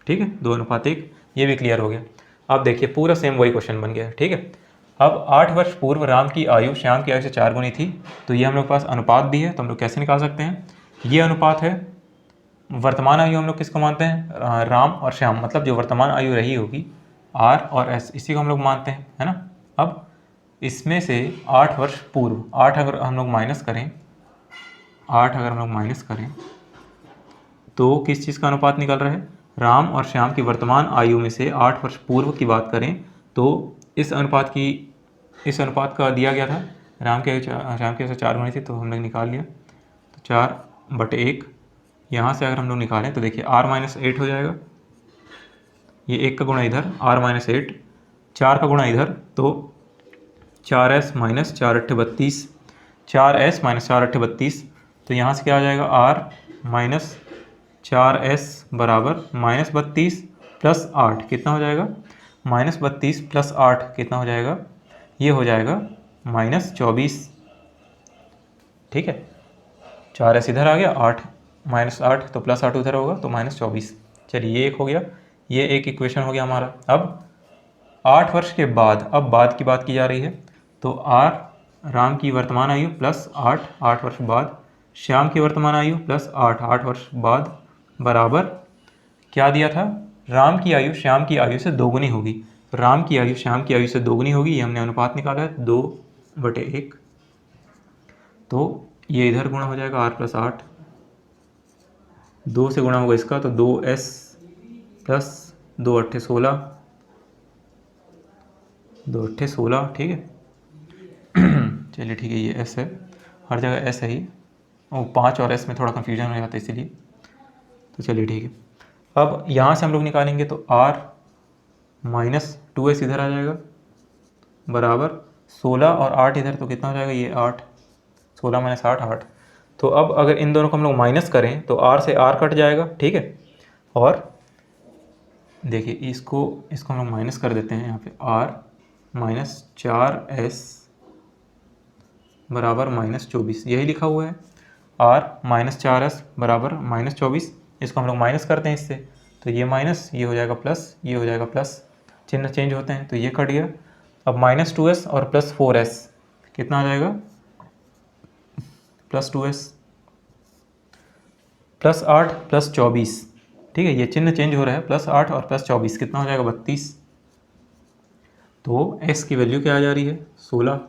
ठीक है, 2:1। ये भी क्लियर हो गया। अब देखिए पूरा सेम वही क्वेश्चन बन गया, ठीक है। अब 8 वर्ष पूर्व राम की आयु श्याम की आयु से 4 गुनी थी, तो ये हम लोग के पास अनुपात भी है, तो हम लोग कैसे निकाल सकते हैं। ये अनुपात है, वर्तमान आयु हम लोग किसको मानते हैं, राम और श्याम, मतलब जो वर्तमान आयु रही होगी R और S, इसी को हम लोग मानते हैं, है ना। अब इसमें से 8 वर्ष पूर्व 8 अगर हम लोग माइनस करें, 8 अगर हम लोग माइनस करें तो किस चीज़ का अनुपात निकल रहा है, राम और श्याम की वर्तमान आयु में से 8 वर्ष पूर्व की बात करें तो इस अनुपात का दिया गया था, राम की आयु श्याम की आयु से 4 गुनी थी, तो हमने निकाल लिया, तो 4/1। यहाँ से अगर हम लोग निकालें तो देखिए R-8 हो जाएगा, ये 1 का गुणा इधर R-8, 4 का गुणा इधर, तो 4S माइनस 4×8 = 4S माइनस 4×8, तो यहाँ से क्या आ जाएगा, R-4S बराबर -32 + 8 कितना हो जाएगा, -32 + 8 कितना हो जाएगा, ये हो जाएगा -24, ठीक है। 4S इधर आ गया, 8 -8 तो +8 उधर होगा, तो -24। चलिए ये एक हो गया, ये एक इक्वेशन हो गया हमारा। अब 8 वर्ष के बाद, अब बाद की बात की जा रही है, तो R राम की वर्तमान आयु प्लस 8 वर्ष बाद, श्याम की वर्तमान आयु प्लस 8 वर्ष बाद बराबर क्या दिया था, राम की आयु श्याम की आयु से 2 गुनी होगी। तो राम की आयु श्याम की आयु से 2 गुनी होगी, ये हमने अनुपात निकाला है 2/1, तो ये इधर गुणा हो जाएगा R+8, 2 से गुणा होगा इसका, तो 2S + 2×8 = 2×8 = 16, ठीक है। चलिए ठीक है, ये S है, हर जगह S है ही, और 5 और S में थोड़ा कन्फ्यूजन हो जाता है इसीलिए, तो चलिए ठीक है। अब यहाँ से हम लोग निकालेंगे तो R - 2S इधर आ जाएगा बराबर 16 और 8 इधर, तो कितना हो जाएगा, ये 8, 16 - 8 8। तो अब अगर इन दोनों को हम लोग माइनस करें तो R से R कट जाएगा, ठीक है। और देखिए इसको हम लोग माइनस कर देते हैं, यहाँ पे R - 4S बराबर -24, यही लिखा हुआ है, R - 4S बराबर -24। इसको हम लोग माइनस करते हैं इससे, तो ये माइनस, ये हो जाएगा प्लस, ये हो जाएगा प्लस, चिन्ह चेंज होते हैं, तो ये कट गया। अब -2S और +4S कितना आ जाएगा, +2S +8 +24, ठीक है, ये चिन्ह चेंज हो रहा है, +8 और +24 कितना हो जाएगा, 32। तो S की वैल्यू क्या आ जा रही है, 16,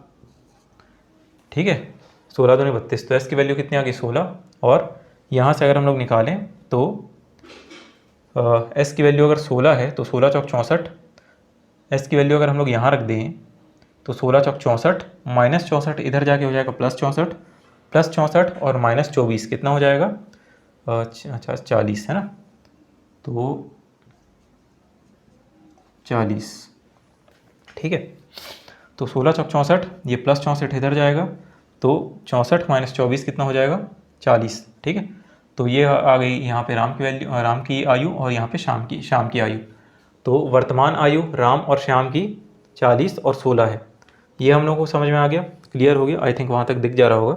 ठीक है, 16 दूनी 32, तो S की वैल्यू कितनी आ गई, 16। और यहाँ से अगर हम लोग निकालें तो S की वैल्यू अगर 16 है तो 16 चौक 64, S की वैल्यू अगर हम लोग यहाँ रख दें तो 16 चौक 64, -64 इधर जाके हो जाएगा +64, +64 और -24 कितना हो जाएगा, अच्छा 40 है ना, तो 40, ठीक है। तो 16 चौक 64, ये +64 इधर जाएगा, तो 64 - 24 कितना हो जाएगा, 40, ठीक है। तो ये आ गई यहाँ पे राम की वैल्यू, राम की आयु, और यहाँ पे श्याम की आयु। तो वर्तमान आयु राम और श्याम की 40 और 16 है, ये हम लोगों को समझ में आ गया, क्लियर हो गया। आई थिंक वहाँ तक दिख जा रहा होगा।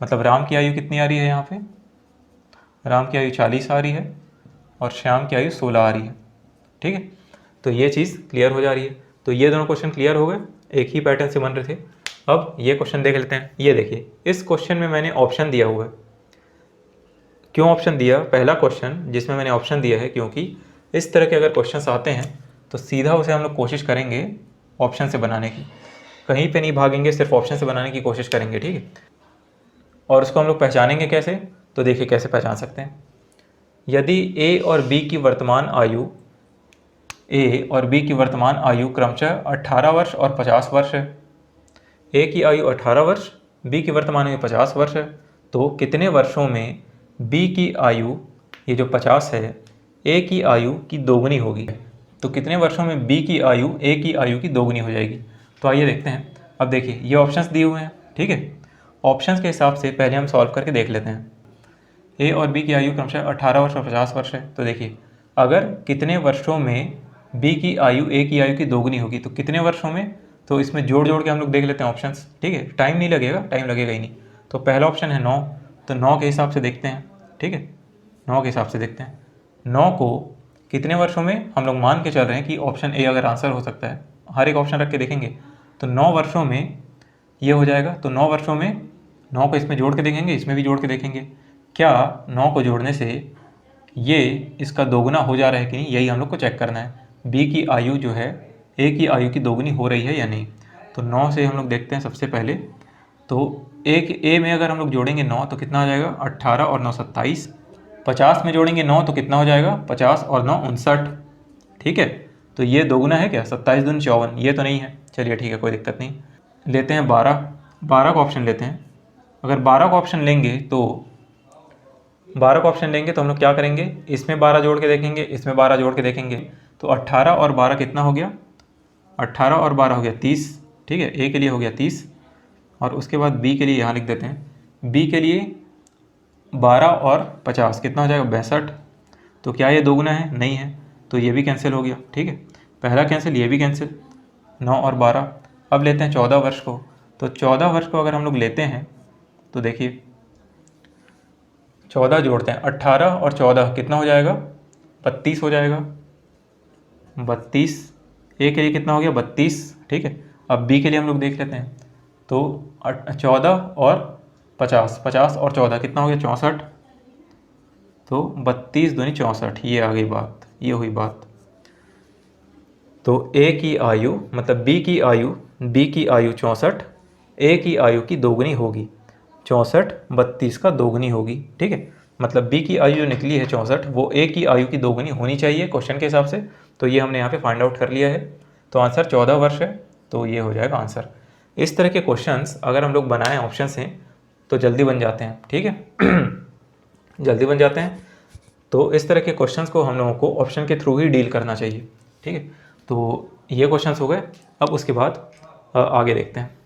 मतलब राम की आयु कितनी आ रही है, यहाँ पे राम की आयु 40 आ रही है और श्याम की आयु 16 आ रही है, ठीक है। तो ये चीज़ क्लियर हो जा रही है। तो ये दोनों क्वेश्चन क्लियर हो गए, एक ही पैटर्न से बन रहे थे। अब ये क्वेश्चन देख लेते हैं। ये देखिए, इस क्वेश्चन में मैंने ऑप्शन दिया हुआ है, क्यों ऑप्शन दिया? पहला क्वेश्चन जिसमें मैंने ऑप्शन दिया है क्योंकि इस तरह के अगर क्वेश्चंस आते हैं तो सीधा उसे हम लोग कोशिश करेंगे ऑप्शन से बनाने की, कहीं पे नहीं भागेंगे, सिर्फ ऑप्शन से बनाने की कोशिश करेंगे, ठीक है। और उसको हम लोग पहचानेंगे कैसे? तो देखिए कैसे पहचान सकते हैं। यदि ए और बी की वर्तमान आयु क्रमशः 18 वर्ष और 50 वर्ष है, ए की आयु 18 वर्ष, बी की वर्तमान आयु 50 वर्ष है, तो कितने वर्षों में बी की आयु, ये जो 50 है, ए की आयु की दोगुनी होगी? तो कितने वर्षों में बी की आयु ए की आयु की दोगुनी हो जाएगी? तो आइए देखते हैं। अब देखिए ये ऑप्शंस दिए हुए हैं, ठीक है। ऑप्शंस के हिसाब से पहले हम सॉल्व करके देख लेते हैं। ए और बी की आयु क्रमशः 18 वर्ष और 50 वर्ष है, तो देखिए अगर कितने वर्षों में बी की आयु ए की आयु की दोगुनी होगी, तो कितने वर्षों में, तो इसमें जोड़ जोड़ के हम लोग देख लेते हैं ऑप्शंस, ठीक है। टाइम नहीं लगेगा, टाइम लगेगा ही नहीं। तो पहला ऑप्शन है 9, तो 9 के हिसाब से देखते हैं, ठीक है। 9 के हिसाब से देखते हैं, 9 को कितने वर्षों में, हम लोग मान के चल रहे हैं कि ऑप्शन ए अगर आंसर हो सकता है, हर एक ऑप्शन रख के देखेंगे, तो 9 वर्षों में ये हो जाएगा। तो 9 वर्षों में 9 को इसमें जोड़ के देखेंगे, इसमें भी जोड़ के देखेंगे, क्या 9 को जोड़ने से ये इसका दोगुना हो जा रहा है कि नहीं, यही हम लोग को चेक करना है। बी की आयु जो है ए की आयु की दोगुनी हो रही है या नहीं। तो 9 से हम लोग देखते हैं सबसे पहले, तो ए में अगर हम लोग जोड़ेंगे 9 तो कितना हो जाएगा, 18 और 9 27। 50 में जोड़ेंगे 9 तो कितना हो जाएगा, 50 और 9 59, ठीक है। तो ये दोगुना है क्या, 27 दूनी 54, ये तो नहीं है। चलिए ठीक है, कोई दिक्कत नहीं। लेते हैं 12 का ऑप्शन लेते हैं। अगर 12 का ऑप्शन लेंगे तो हम लोग क्या करेंगे, इसमें 12 जोड़ के देखेंगे, इसमें 12 जोड़ के देखेंगे, तो 18 और 12 कितना हो गया, 18 और 12 हो गया 30, ठीक है। ए के लिए हो गया 30, और उसके बाद बी के लिए यहाँ लिख देते हैं, बी के लिए 12 और 50 कितना हो जाएगा, 62। तो क्या ये दोगुना है, नहीं है, तो ये भी कैंसिल हो गया, ठीक है। पहला कैंसिल, ये भी कैंसिल, 9 और 12। अब लेते हैं 14 वर्ष को, तो 14 वर्ष को अगर हम लोग लेते हैं तो देखिए 14 जोड़ते हैं, 18 और 14 कितना हो जाएगा, 32 हो जाएगा, 32। ए के लिए कितना हो गया, 32, ठीक है। अब बी के लिए हम लोग देख लेते हैं, तो 14 और 50, 50 और 14 कितना हो गया, 64। तो 32 दूनी 64, ये आ गई बात, ये हुई बात। तो ए की आयु मतलब बी की आयु 64, ए की आयु की दोगुनी होगी, 64 32 का दोगुनी होगी, ठीक है। मतलब बी की आयु जो निकली है 64, वो ए की आयु की दोगुनी होनी चाहिए क्वेश्चन के हिसाब से। तो ये हमने यहाँ पे फाइंड आउट कर लिया है। तो आंसर 14 वर्ष है, तो ये हो जाएगा आंसर। इस तरह के क्वेश्चंस अगर हम लोग बनाएं ऑप्शन से तो जल्दी बन जाते हैं, ठीक है। जल्दी बन जाते हैं। तो इस तरह के क्वेश्चंस को हम लोगों को ऑप्शन के थ्रू ही डील करना चाहिए, ठीक है। तो ये क्वेश्चंस हो गए। अब उसके बाद आगे देखते हैं।